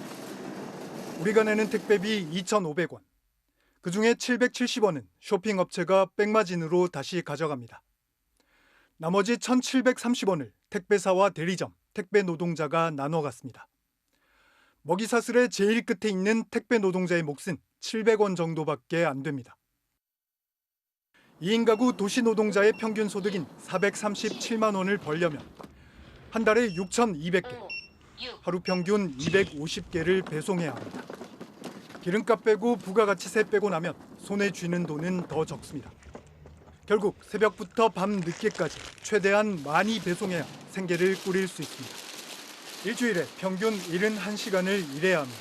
우리가 내는 택배비 2,500원. 그중에 770원은 쇼핑업체가 백마진으로 다시 가져갑니다. 나머지 1,730원을 택배사와 대리점, 택배 노동자가 나눠 갔습니다. 먹이사슬의 제일 끝에 있는 택배 노동자의 몫은 700원 정도밖에 안 됩니다. 2인 가구 도시 노동자의 평균 소득인 437만 원을 벌려면 한 달에 6,200개, 하루 평균 250개를 배송해야 합니다. 기름값 빼고 부가가치세 빼고 나면 손에 쥐는 돈은 더 적습니다. 결국 새벽부터 밤 늦게까지 최대한 많이 배송해야 생계를 꾸릴 수 있습니다. 일주일에 평균 71시간을 일해야 합니다.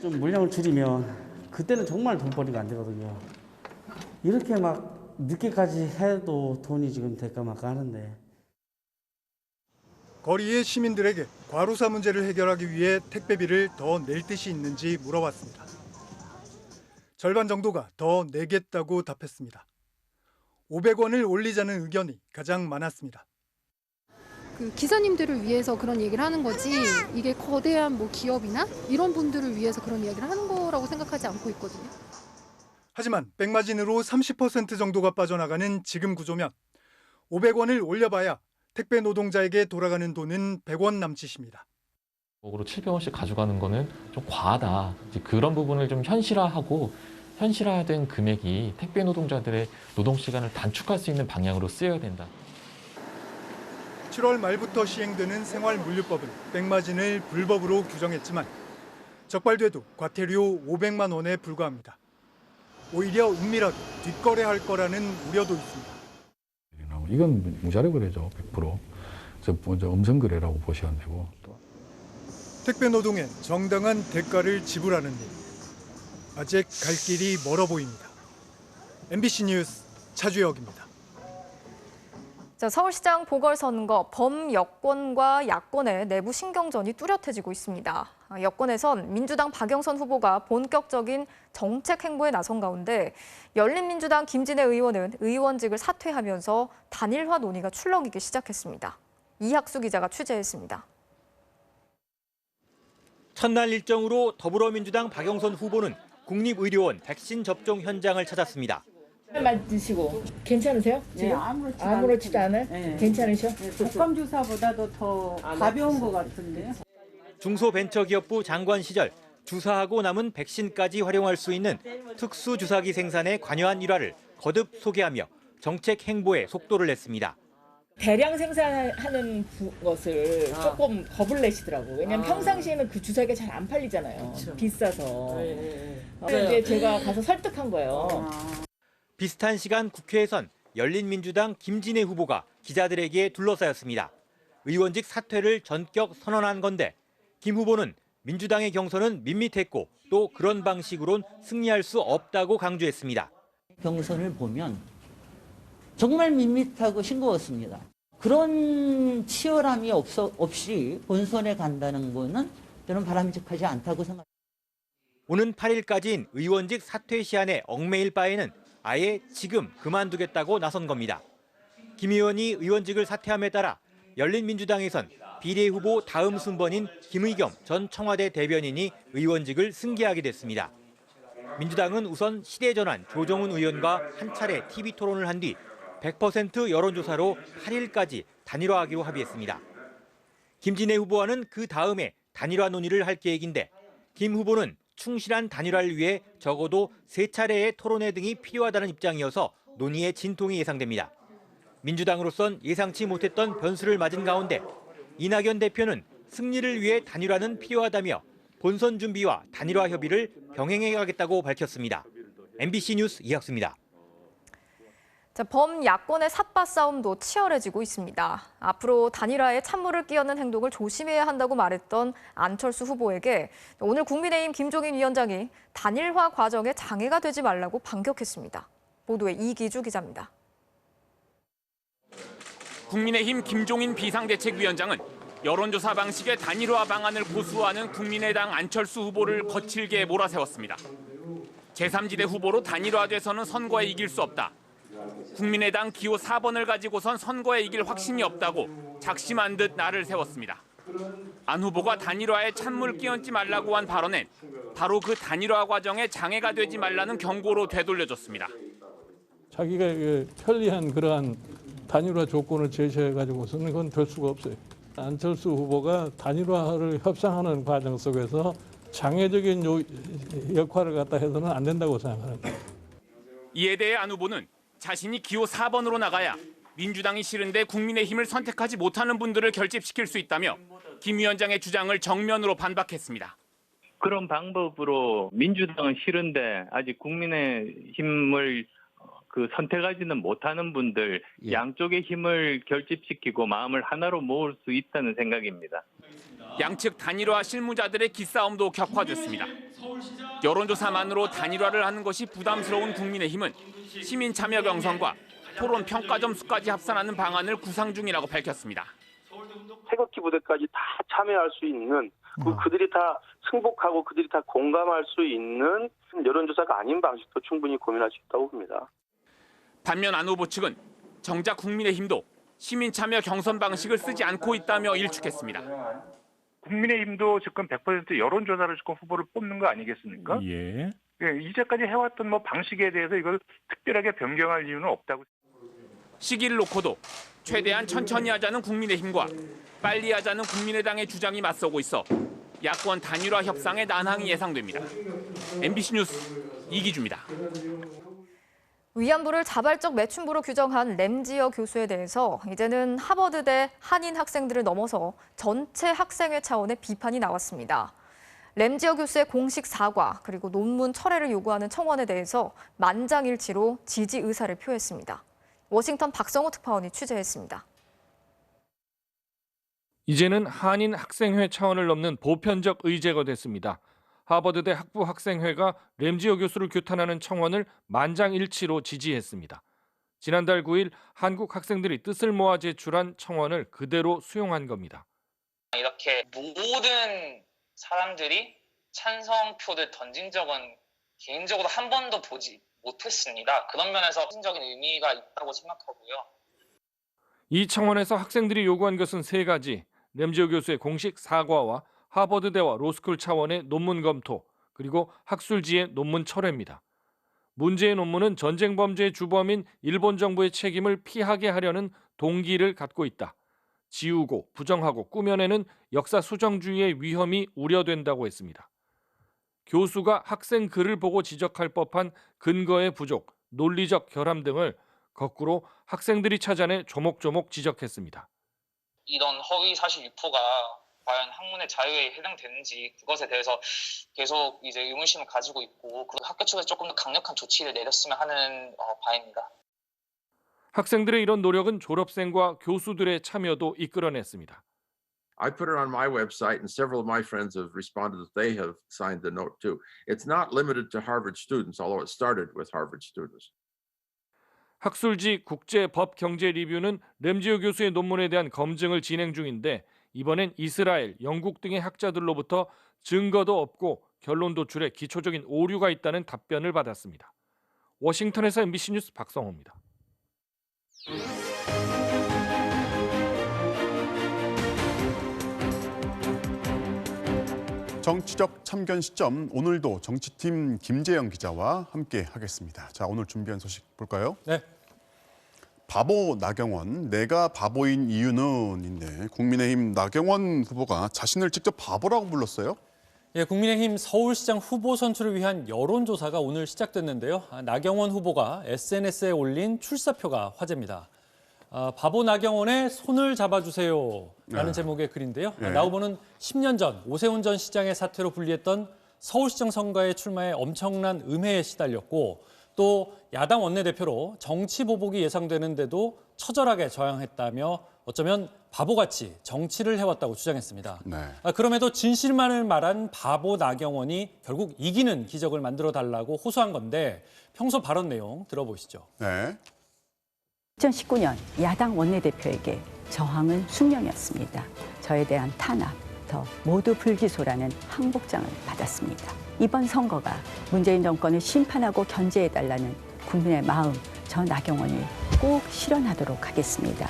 좀 물량을 줄이면 그때는 정말 돈벌이가 안 되거든요. 이렇게 막 늦게까지 해도 돈이 지금 될까 말까 하는데. 거리의 시민들에게 과로사 문제를 해결하기 위해 택배비를 더 낼 뜻이 있는지 물어봤습니다. 절반 정도가 더 내겠다고 답했습니다. 500원을 올리자는 의견이 가장 많았습니다. 그 기사님들을 위해서 그런 얘기를 하는 거지 이게 거대한 뭐 기업이나 이런 분들을 위해서 그런 이야기를 하는 거라고 생각하지 않고 있거든요. 하지만 백마진으로 30% 정도가 빠져나가는 지금 구조면 500원을 올려봐야 택배 노동자에게 돌아가는 돈은 100원 남짓입니다. 으로 700원씩 가져가는 거는 좀 과하다. 이제 그런 부분을 좀 현실화하고 현실화된 금액이 택배 노동자들의 노동 시간을 단축할 수 있는 방향으로 쓰여야 된다. 7월 말부터 시행되는 생활물류법은 백마진을 불법으로 규정했지만 적발돼도 과태료 500만 원에 불과합니다. 오히려 은밀하게 뒷거래할 거라는 우려도 있습니다. 이건 무자료 거래죠, 100%. 먼저 음성 거래라고 보시면 되고. 택배 노동에 정당한 대가를 지불하는 일. 아직 갈 길이 멀어 보입니다. MBC 뉴스 차주혁입니다. 자, 서울시장 보궐선거 범여권과 야권의 내부 신경전이 뚜렷해지고 있습니다. 여권에선 민주당 박영선 후보가 본격적인 정책 행보에 나선 가운데 열린민주당 김진애 의원은 의원직을 사퇴하면서 단일화 논의가 출렁이기 시작했습니다. 이학수 기자가 취재했습니다. 첫날 일정으로 더불어민주당 박영선 후보는 국립의료원 백신 접종 현장을 찾았습니다. 맞으시고 괜찮으세요? 지금? 네, 아무렇지도 않아요? 네. 괜찮으셔? 독감 주사보다도 더 가벼운 것 같은데요. 중소벤처기업부 장관 시절 주사하고 남은 백신까지 활용할 수 있는 특수주사기 생산에 관여한 일화를 거듭 소개하며 정책 행보에 속도를 냈습니다. 대량 생산하는 것을 조금 겁을 내시더라고요. 왜냐면 평상시에는 그 주사기가 잘 안 팔리잖아요. 그쵸. 비싸서. 이제 제가 가서 설득한 거예요. 비슷한 시간 국회에선 열린민주당 김진애 후보가 기자들에게 둘러싸였습니다. 의원직 사퇴를 전격 선언한 건데 김 후보는 민주당의 경선은 밋밋했고 또 그런 방식으론 승리할 수 없다고 강조했습니다. 경선을 보면 정말 밋밋하고 싱거웠습니다. 그런 치열함이 없이 본선에 간다는 거는 저는 바람직하지 않다고 생각합니다. 오는 8일까지인 의원직 사퇴 시한에 얽매일 바에는 아예 지금 그만두겠다고 나선 겁니다. 김 의원이 의원직을 사퇴함에 따라 열린민주당에선 비례후보 다음 순번인 김의겸 전 청와대 대변인이 의원직을 승계하게 됐습니다. 민주당은 우선 시대전환 조정훈 의원과 한 차례 TV 토론을 한 뒤 100% 여론조사로 8일까지 단일화하기로 합의했습니다. 김진애 후보와는 그 다음에 단일화 논의를 할 계획인데 김 후보는 충실한 단일화를 위해 적어도 3차례의 토론회 등이 필요하다는 입장이어서 논의의 진통이 예상됩니다. 민주당으로선 예상치 못했던 변수를 맞은 가운데 이낙연 대표는 승리를 위해 단일화는 필요하다며 본선 준비와 단일화 협의를 병행해 가겠다고 밝혔습니다. MBC 뉴스 이학수입니다. 자, 범야권의 삿바 싸움도 치열해지고 있습니다. 앞으로 단일화에 찬물을 끼얹는 행동을 조심해야 한다고 말했던 안철수 후보에게 오늘 국민의힘 김종인 위원장이 단일화 과정에 장애가 되지 말라고 반격했습니다. 보도에 이기주 기자입니다. 국민의힘 김종인 비상대책위원장은 여론조사 방식의 단일화 방안을 고수하는 국민의당 안철수 후보를 거칠게 몰아세웠습니다. 제3지대 후보로 단일화돼서는 선거에 이길 수 없다. 국민의당 기호 4번을 가지고선 선거에 이길 확신이 없다고 작심한 듯 날을 세웠습니다. 안 후보가 단일화에 찬물 끼얹지 말라고 한 발언엔 바로 그 단일화 과정에 장애가 되지 말라는 경고로 되돌려졌습니다. 자기가 편리한 그러한 단일화 조건을 제시해가지고서는 그건 될 수가 없어요. 안철수 후보가 단일화를 협상하는 과정 속에서 장애적인 역할을 갖다 해서는 안 된다고 생각합니다. 이에 대해 안 후보는 자신이 기호 4번으로 나가야 민주당이 싫은데 국민의힘을 선택하지 못하는 분들을 결집시킬 수 있다며 김 위원장의 주장을 정면으로 반박했습니다. 그런 방법으로 민주당은 싫은데 아직 국민의힘을 선택하지는 못하는 분들 양쪽의 힘을 결집시키고 마음을 하나로 모을 수 있다는 생각입니다. 양측 단일화 실무자들의 기싸움도 격화됐습니다. 여론조사만으로 단일화를 하는 것이 부담스러운 국민의힘은 시민 참여 경선과 토론 평가 점수까지 합산하는 방안을 구상 중이라고 밝혔습니다. 태극기 부대까지 다 참여할 수 있는 그들이 다 승복하고 그들이 다 공감할 수 있는 여론조사가 아닌 방식도 충분히 고민할 수 있다고 봅니다. 반면 안 후보 측은 정작 국민의힘도 시민 참여 경선 방식을 쓰지 않고 있다며 일축했습니다. 국민의힘도 지금 100% 여론조사를 지금 후보를 뽑는 거 아니겠습니까? 예. 이제까지 해왔던 방식에 대해서 이걸 특별하게 변경할 이유는 없다고. 시기를 놓고도 최대한 천천히 하자는 국민의힘과 빨리 하자는 국민의당의 주장이 맞서고 있어 야권 단일화 협상의 난항이 예상됩니다. MBC 뉴스 이기주입니다. 위안부를 자발적 매춘부로 규정한 램지어 교수에 대해서 이제는 하버드대 한인 학생들을 넘어서 전체 학생회 차원의 비판이 나왔습니다. 램지어 교수의 공식 사과 그리고 논문 철회를 요구하는 청원에 대해서 만장일치로 지지 의사를 표했습니다. 워싱턴 박성호 특파원이 취재했습니다. 이제는 한인 학생회 차원을 넘는 보편적 의제가 됐습니다. 하버드대 학부학생회가 램지어 교수를 규탄하는 청원을 만장일치로 지지했습니다. 지난달 9일 한국 학생들이 뜻을 모아 제출한 청원을 그대로 수용한 겁니다. 이렇게 모든 사람들이 찬성표를 던진 적은 개인적으로 한 번도 보지 못했습니다. 그런 면에서 핵심적인 의미가 있다고 생각하고요. 이 청원에서 학생들이 요구한 것은 세 가지. 램지어 교수의 공식 사과와 하버드대와 로스쿨 차원의 논문 검토, 그리고 학술지의 논문 철회입니다. 문제의 논문은 전쟁 범죄의 주범인 일본 정부의 책임을 피하게 하려는 동기를 갖고 있다. 지우고 부정하고 꾸며내는 역사 수정주의의 위험이 우려된다고 했습니다. 교수가 학생 글을 보고 지적할 법한 근거의 부족, 논리적 결함 등을 거꾸로 학생들이 찾아내 조목조목 지적했습니다. 이런 허위 사실 유포가 과연 학문의 자유에 해당되는지 그것에 대해서 계속 이제 의문심을 가지고 있고 학교 측에서 조금 더 강력한 조치를 내렸으면 하는 바입니다. 학생들의 이런 노력은 졸업생과 교수들의 참여도 이끌어냈습니다. I put it on my website and several of my friends have responded that they have signed the note too. It's not limited to Harvard students, although it started with Harvard students. 학술지 국제법경제리뷰는 램지어 교수의 논문에 대한 검증을 진행 중인데 이번엔 이스라엘, 영국 등의 학자들로부터 증거도 없고 결론 도출에 기초적인 오류가 있다는 답변을 받았습니다. 워싱턴에서 MBC 뉴스 박성호입니다. 정치적 참견 시점, 오늘도 정치팀 김재영 기자와 함께 하겠습니다. 자, 오늘 준비한 소식 볼까요? 네. 바보 나경원, 내가 바보인 이유는인데 국민의힘 나경원 후보가 자신을 직접 바보라고 불렀어요? 예, 국민의힘 서울시장 후보 선출을 위한 여론조사가 오늘 시작됐는데요. 나경원 후보가 SNS에 올린 출사표가 화제입니다. 바보 나경원의 손을 잡아주세요 라는 제목의 글인데요. 나 후보는 10년 전 오세훈 전 시장의 사퇴로 불리했던 서울시장 선거에 출마해 엄청난 음해에 시달렸고 또 야당 원내대표로 정치 보복이 예상되는데도 처절하게 저항했다며 어쩌면 바보같이 정치를 해왔다고 주장했습니다. 그럼에도 진실만을 말한 바보 나경원이 결국 이기는 기적을 만들어달라고 호소한 건데 평소 발언 내용 들어보시죠. 네. 2019년 야당 원내대표에게 저항은 숙명이었습니다. 저에 대한 탄압, 더 모두 불기소라는 항복장을 받았습니다. 이번 선거가 문재인 정권을 심판하고 견제해달라는 국민의 마음, 저 나경원이 꼭 실현하도록 하겠습니다.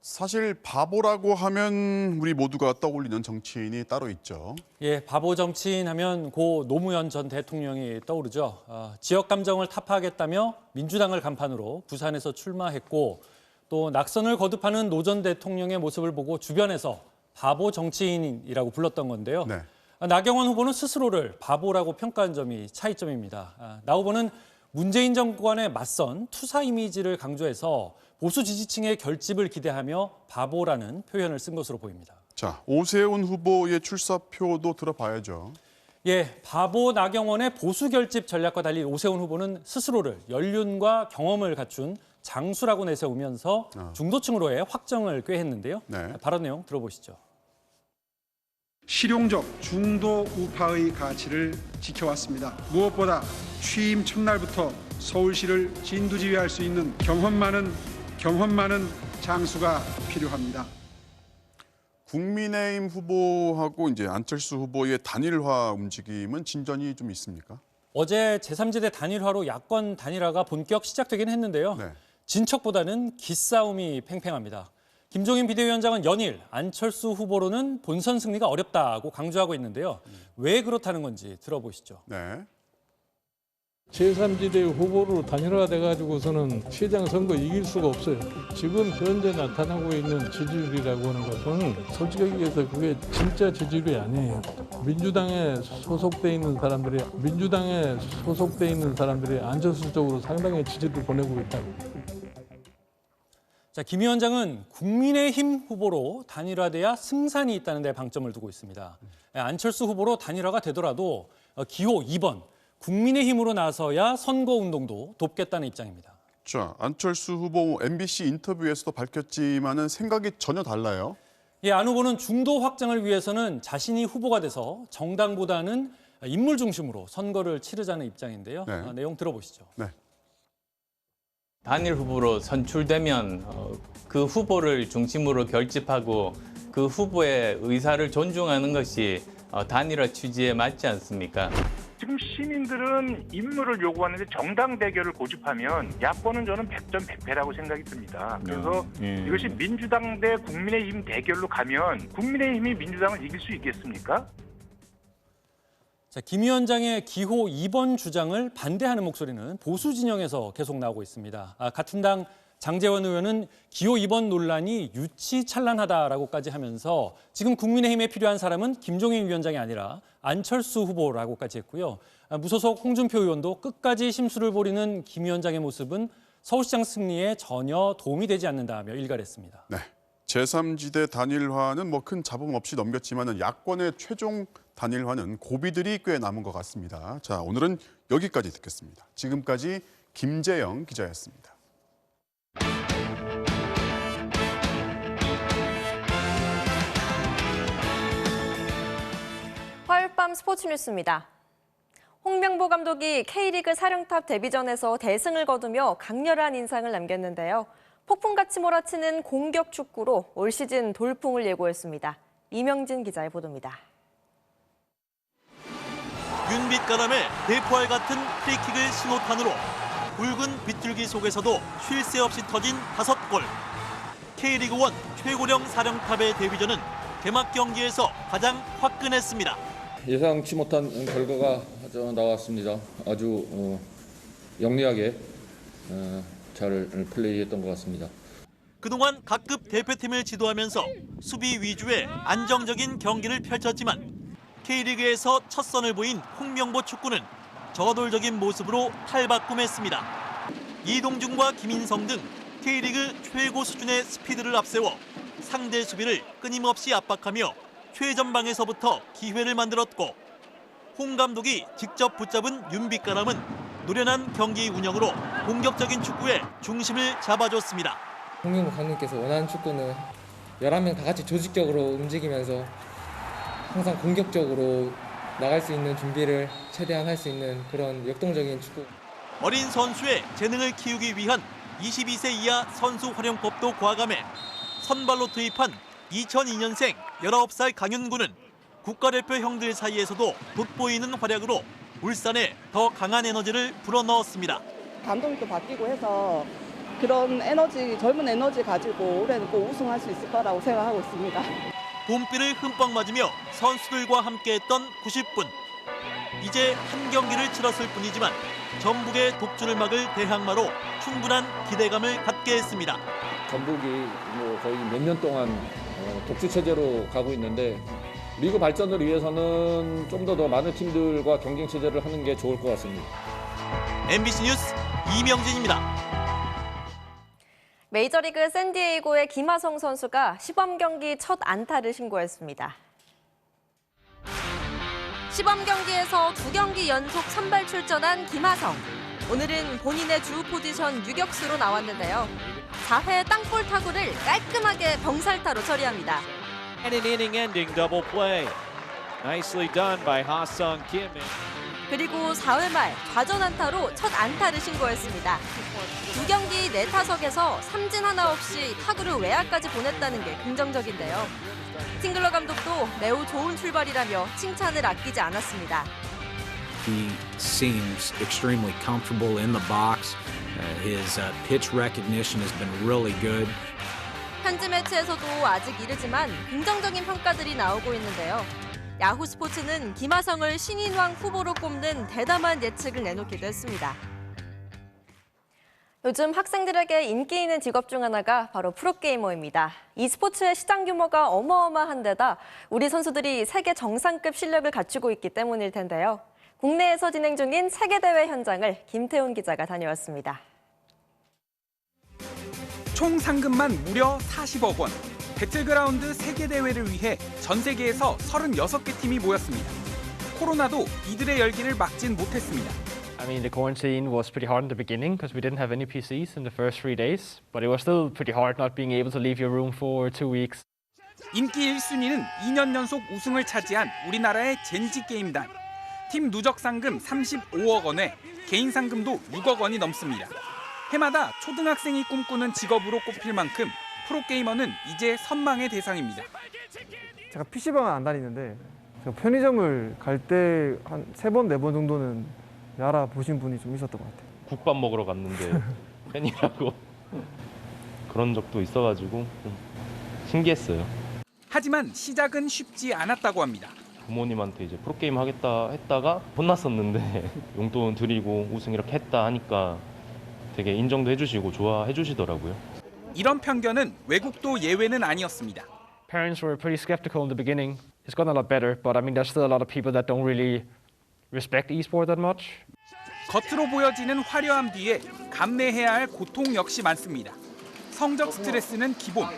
사실 바보라고 하면 우리 모두가 떠올리는 정치인이 따로 있죠. 예, 바보 정치인 하면 고 노무현 전 대통령이 떠오르죠. 지역 감정을 타파하겠다며 민주당을 간판으로 부산에서 출마했고 또 낙선을 거듭하는 노 전 대통령의 모습을 보고 주변에서 바보 정치인이라고 불렀던 건데요. 네. 나경원 후보는 스스로를 바보라고 평가한 점이 차이점입니다. 나 후보는 문재인 정권에 맞선 투사 이미지를 강조해서 보수 지지층의 결집을 기대하며 바보라는 표현을 쓴 것으로 보입니다. 자, 오세훈 후보의 출사표도 들어봐야죠. 예, 바보 나경원의 보수 결집 전략과 달리 오세훈 후보는 스스로를 연륜과 경험을 갖춘 장수라고 내세우면서 중도층으로의 확정을 꾀했는데요. 네. 발언 내용 들어보시죠. 실용적 중도 우파의 가치를 지켜왔습니다. 무엇보다 취임 첫날부터 서울시를 진두지휘할 수 있는 경험 많은 장수가 필요합니다. 국민의힘 후보하고 이제 안철수 후보의 단일화 움직임은 진전이 좀 있습니까? 어제 제3지대 단일화로 야권 단일화가 본격 시작되긴 했는데요. 네. 진척보다는 기싸움이 팽팽합니다. 김종인 비대위원장은 연일 안철수 후보로는 본선 승리가 어렵다고 강조하고 있는데요. 왜 그렇다는 건지 들어보시죠. 네. 제3지대 후보로 단일화돼가지고서는 시장 선거 이길 수가 없어요. 지금 현재 나타나고 있는 지지율이라고 하는 것은 솔직하게 얘기해서 그게 진짜 지지율이 아니에요. 민주당에 소속돼 있는 사람들이 안철수 쪽으로 상당히 지지를 보내고 있다고. 자, 김 위원장은 국민의힘 후보로 단일화돼야 승산이 있다는 데 방점을 두고 있습니다. 안철수 후보로 단일화가 되더라도 기호 2번 국민의힘으로 나서야 선거운동도 돕겠다는 입장입니다. 자, 안철수 후보 MBC 인터뷰에서도 밝혔지만은 생각이 전혀 달라요. 예, 안 후보는 중도 확장을 위해서는 자신이 후보가 돼서 정당보다는 인물 중심으로 선거를 치르자는 입장인데요. 네. 내용 들어보시죠. 네. 단일 후보로 선출되면 그 후보를 중심으로 결집하고 그 후보의 의사를 존중하는 것이 단일화 취지에 맞지 않습니까? 지금 시민들은 인물을 요구하는데 정당 대결을 고집하면 야권은 저는 100점 100패라고 생각이 듭니다. 그래서 이것이 민주당 대 국민의힘 대결로 가면 국민의힘이 민주당을 이길 수 있겠습니까? 자, 김 위원장의 기호 2번 주장을 반대하는 목소리는 보수 진영에서 계속 나오고 있습니다. 같은 당 장제원 의원은 기호 2번 논란이 유치찬란하다라고까지 하면서 지금 국민의힘에 필요한 사람은 김종인 위원장이 아니라 안철수 후보라고까지 했고요. 무소속 홍준표 의원도 끝까지 심술을 벌이는 김 위원장의 모습은 서울시장 승리에 전혀 도움이 되지 않는다며 일갈했습니다. 네. 제3지대 단일화는 뭐 큰 잡음 없이 넘겼지만은 야권의 최종 단일화는 고비들이 꽤 남은 것 같습니다. 자, 오늘은 여기까지 듣겠습니다. 지금까지 김재영 기자였습니다. 화요일 밤 스포츠 뉴스입니다. 홍명보 감독이 K리그 사령탑 데뷔전에서 대승을 거두며 강렬한 인상을 남겼는데요. 폭풍같이 몰아치는 공격 축구로 올 시즌 돌풍을 예고했습니다. 이명진 기자의 보도입니다. 윤빛가람의 대포알 같은 프리킥을 신호탄으로 붉은 빗줄기 속에서도 쉴 새 없이 터진 5골. K리그1 최고령 사령탑의 데뷔전은 개막 경기에서 가장 화끈했습니다. 예상치 못한 결과가 나왔습니다. 아주 영리하게 잘 플레이했던 것 같습니다. 그동안 각급 대표팀을 지도하면서 수비 위주의 안정적인 경기를 펼쳤지만 K리그에서 첫 선을 보인 홍명보 축구는 저돌적인 모습으로 탈바꿈했습니다. 이동준과 김인성 등 K리그 최고 수준의 스피드를 앞세워 상대 수비를 끊임없이 압박하며 최전방에서부터 기회를 만들었고 홍 감독이 직접 붙잡은 윤빛가람은 노련한 경기 운영으로 공격적인 축구에 중심을 잡아줬습니다. 홍명보 감독님께서 원하는 축구는 11명 다 같이 조직적으로 움직이면서 항상 공격적으로 나갈 수 있는 준비를 최대한 할 수 있는 그런 역동적인 축구. 어린 선수의 재능을 키우기 위한 22세 이하 선수 활용법도 과감해 선발로 투입한 2002년생 19살 강윤구는 국가대표 형들 사이에서도 돋보이는 활약으로 울산에 더 강한 에너지를 불어넣었습니다. 감독님도 바뀌고 해서 그런 에너지, 젊은 에너지 가지고 올해는 꼭 우승할 수 있을 거라고 생각하고 있습니다. 봄비를 흠뻑 맞으며 선수들과 함께했던 90분. 이제 한 경기를 치렀을 뿐이지만 전북의 독주를 막을 대항마로 충분한 기대감을 갖게 했습니다. 전북이 뭐 거의 몇 년 동안 독주 체제로 가고 있는데 리그 발전을 위해서는 좀 더 많은 팀들과 경쟁 체제를 하는 게 좋을 것 같습니다. MBC 뉴스 이명진입니다. 메이저리그 샌디에이고의 김하성 선수가 시범 경기 첫 안타를 신고했습니다. 시범 경기에서 2경기 연속 선발 출전한 김하성. 오늘은 본인의 주 포지션 유격수로 나왔는데요. 4회 땅볼 타구를 깔끔하게 병살타로 처리합니다. And an inning-ending double play. Nicely done by Ha-Sung Kim. 그리고 4회 말 좌전 안타로 첫 안타를 신고했습니다. 2경기 4타석에서 삼진 하나 없이 타구를 외야까지 보냈다는 게 긍정적인데요. 팅글러 감독도 매우 좋은 출발이라며 칭찬을 아끼지 않았습니다. He seems extremely comfortable in the box. His pitch recognition has been really good. 현지 매체에서도 아직 이르지만 긍정적인 평가들이 나오고 있는데요. 야후 스포츠는 김하성을 신인왕 후보로 꼽는 대담한 예측을 내놓기도 했습니다. 요즘 학생들에게 인기 있는 직업 중 하나가 바로 프로게이머입니다. 이 스포츠의 시장 규모가 어마어마한 데다 우리 선수들이 세계 정상급 실력을 갖추고 있기 때문일 텐데요. 국내에서 진행 중인 세계대회 현장을 김태훈 기자가 다녀왔습니다. 총 상금만 무려 40억 원. 배틀그라운드 세계대회를 위해 전 세계에서 36개 팀이 모였습니다. 코로나도 이들의 열기를 막진 못했습니다. I mean, the quarantine was pretty hard in the beginning because we didn't have any PCs in the first 3 days, but it was still pretty hard not being able to leave your room for 2 weeks. 인기 1순위는 2년 연속 우승을 차지한 우리나라의 젠지 게임단. 팀 누적 상금 35억 원에 개인 상금도 6억 원이 넘습니다. 해마다 초등학생이 꿈꾸는 직업으로 꼽힐 만큼 프로게이머는 이제 선망의 대상입니다. 제가 PC방은 안 다니는데 제가 편의점을 갈 때 한 3번, 4번 정도는 알아보신 분이 좀 있었던 것 같아요. 국밥 먹으러 갔는데 팬이라고 그런 적도 있어가지고 좀 신기했어요. 하지만 시작은 쉽지 않았다고 합니다. 부모님한테 이제 프로게임 하겠다 했다가 혼났었는데 용돈 드리고 우승 이렇게 했다 하니까 되게 인정도 해주시고 좋아해 주시더라고요. 이런 편견은 외국도 예외는 아니었습니다. Parents were pretty skeptical in the beginning. It's gotten a lot better, but I mean there's still a lot of people that don't really respect e-sport that much. 겉으로 보여지는 화려함 뒤에 감내해야 할 고통 역시 많습니다. 성적 스트레스는 기본.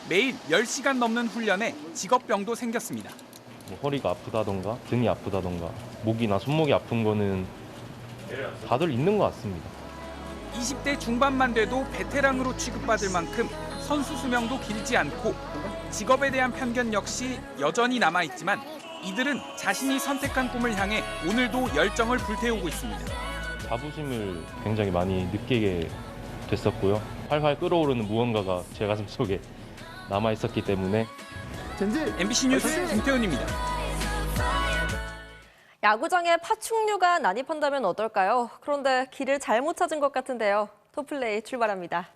매일 10시간 넘는 훈련에 직업병도 생겼습니다. 뭐 허리가 아프다던가 등이 아프다던가 목이나 손목이 아픈 거는 다들 있는 것 같습니다. 20대 중반만 돼도 베테랑으로 취급받을 만큼 선수 수명도 길지 않고 직업에 대한 편견 역시 여전히 남아있지만 이들은 자신이 선택한 꿈을 향해 오늘도 열정을 불태우고 있습니다. 자부심을 굉장히 많이 느끼게 됐었고요. 활활 끓어오르는 무언가가 제 가슴속에 남아있었기 때문에 MBC 뉴스 김태훈입니다. 야구장에 파충류가 난입한다면 어떨까요? 그런데 길을 잘못 찾은 것 같은데요. 토플레이 출발합니다.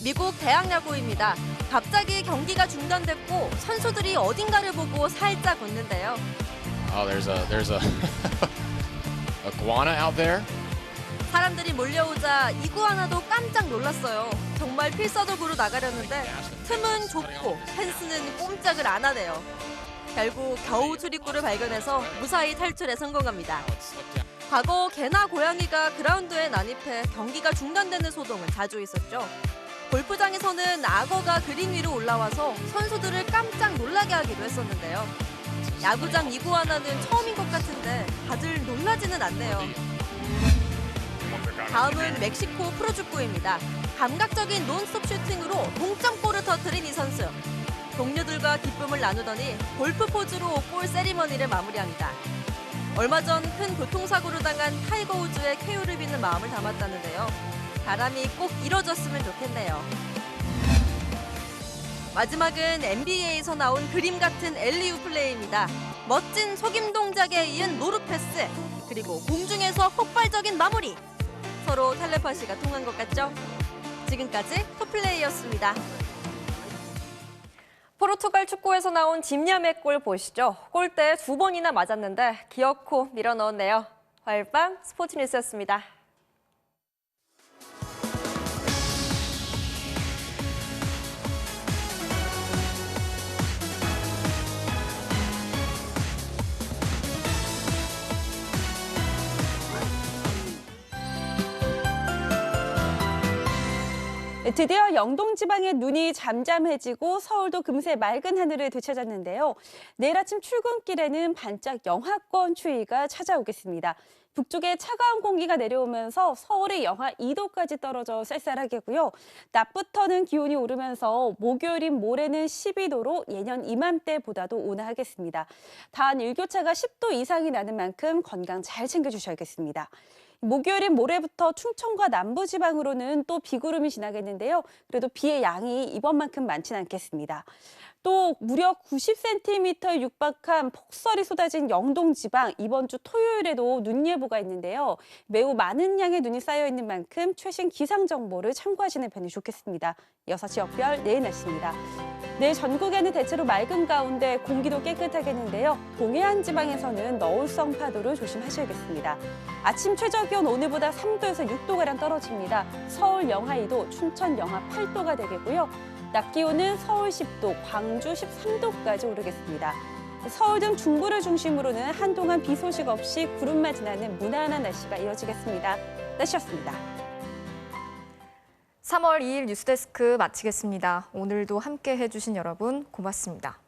미국 대학 야구입니다. 갑자기 경기가 중단됐고 선수들이 어딘가를 보고 살짝 웃는데요. There's a iguana out there. 사람들이 몰려오자 이구아나도 깜짝 놀랐어요. 정말 필사적으로 나가려는데 틈은 좁고 펜스는 꼼짝을 안 하네요. 결국 겨우 출입구를 발견해서 무사히 탈출에 성공합니다. 과거 개나 고양이가 그라운드에 난입해 경기가 중단되는 소동은 자주 있었죠. 골프장에서는 악어가 그린 위로 올라와서 선수들을 깜짝 놀라게 하기도 했었는데요. 야구장 이구아나는 처음인 것 같은데 다들 놀라지는 않네요. 다음은 멕시코 프로축구입니다. 감각적인 논스톱 슈팅으로 동점골을 터뜨린 이 선수. 동료들과 기쁨을 나누더니 골프 포즈로 골 세리머니를 마무리합니다. 얼마 전 큰 교통사고로 당한 타이거 우즈의 쾌유를 빚는 마음을 담았다는데요. 바람이 꼭 이뤄졌으면 좋겠네요. 마지막은 NBA에서 나온 그림 같은 엘리우 플레이입니다. 멋진 속임 동작에 이은 노루 패스. 그리고 공중에서 폭발적인 마무리. 서로 텔레파시가 통한 것 같죠? 지금까지 토플레이였습니다. 포르투갈 축구에서 나온 짐야의 골 보시죠. 골대에 2번이나 맞았는데 기어코 밀어넣었네요. 화요일밤 스포츠뉴스였습니다. 드디어 영동 지방의 눈이 잠잠해지고 서울도 금세 맑은 하늘을 되찾았는데요. 내일 아침 출근길에는 반짝 영하권 추위가 찾아오겠습니다. 북쪽에 차가운 공기가 내려오면서 서울이 영하 2도까지 떨어져 쌀쌀하겠고요. 낮부터는 기온이 오르면서 목요일인 모레는 12도로 예년 이맘때보다도 온화하겠습니다. 단 일교차가 10도 이상이 나는 만큼 건강 잘 챙겨주셔야겠습니다. 목요일인 모레부터 충청과 남부지방으로는 또 비구름이 지나겠는데요. 그래도 비의 양이 이번만큼 많지는 않겠습니다. 또 무려 90cm에 육박한 폭설이 쏟아진 영동지방, 이번 주 토요일에도 눈 예보가 있는데요. 매우 많은 양의 눈이 쌓여 있는 만큼 최신 기상 정보를 참고하시는 편이 좋겠습니다. 6시 역별 내일 날씨입니다. 내일 전국에는 대체로 맑은 가운데 공기도 깨끗하겠는데요. 동해안 지방에서는 너울성 파도를 조심하셔야겠습니다. 아침 최저기온 오늘보다 3도에서 6도가량 떨어집니다. 서울 영하 2도, 춘천 영하 8도가 되겠고요. 낮 기온은 서울 10도, 광주 13도까지 오르겠습니다. 서울 등 중부를 중심으로는 한동안 비 소식 없이 구름만 지나는 무난한 날씨가 이어지겠습니다. 날씨였습니다. 3월 2일 뉴스데스크 마치겠습니다. 오늘도 함께 해주신 여러분 고맙습니다.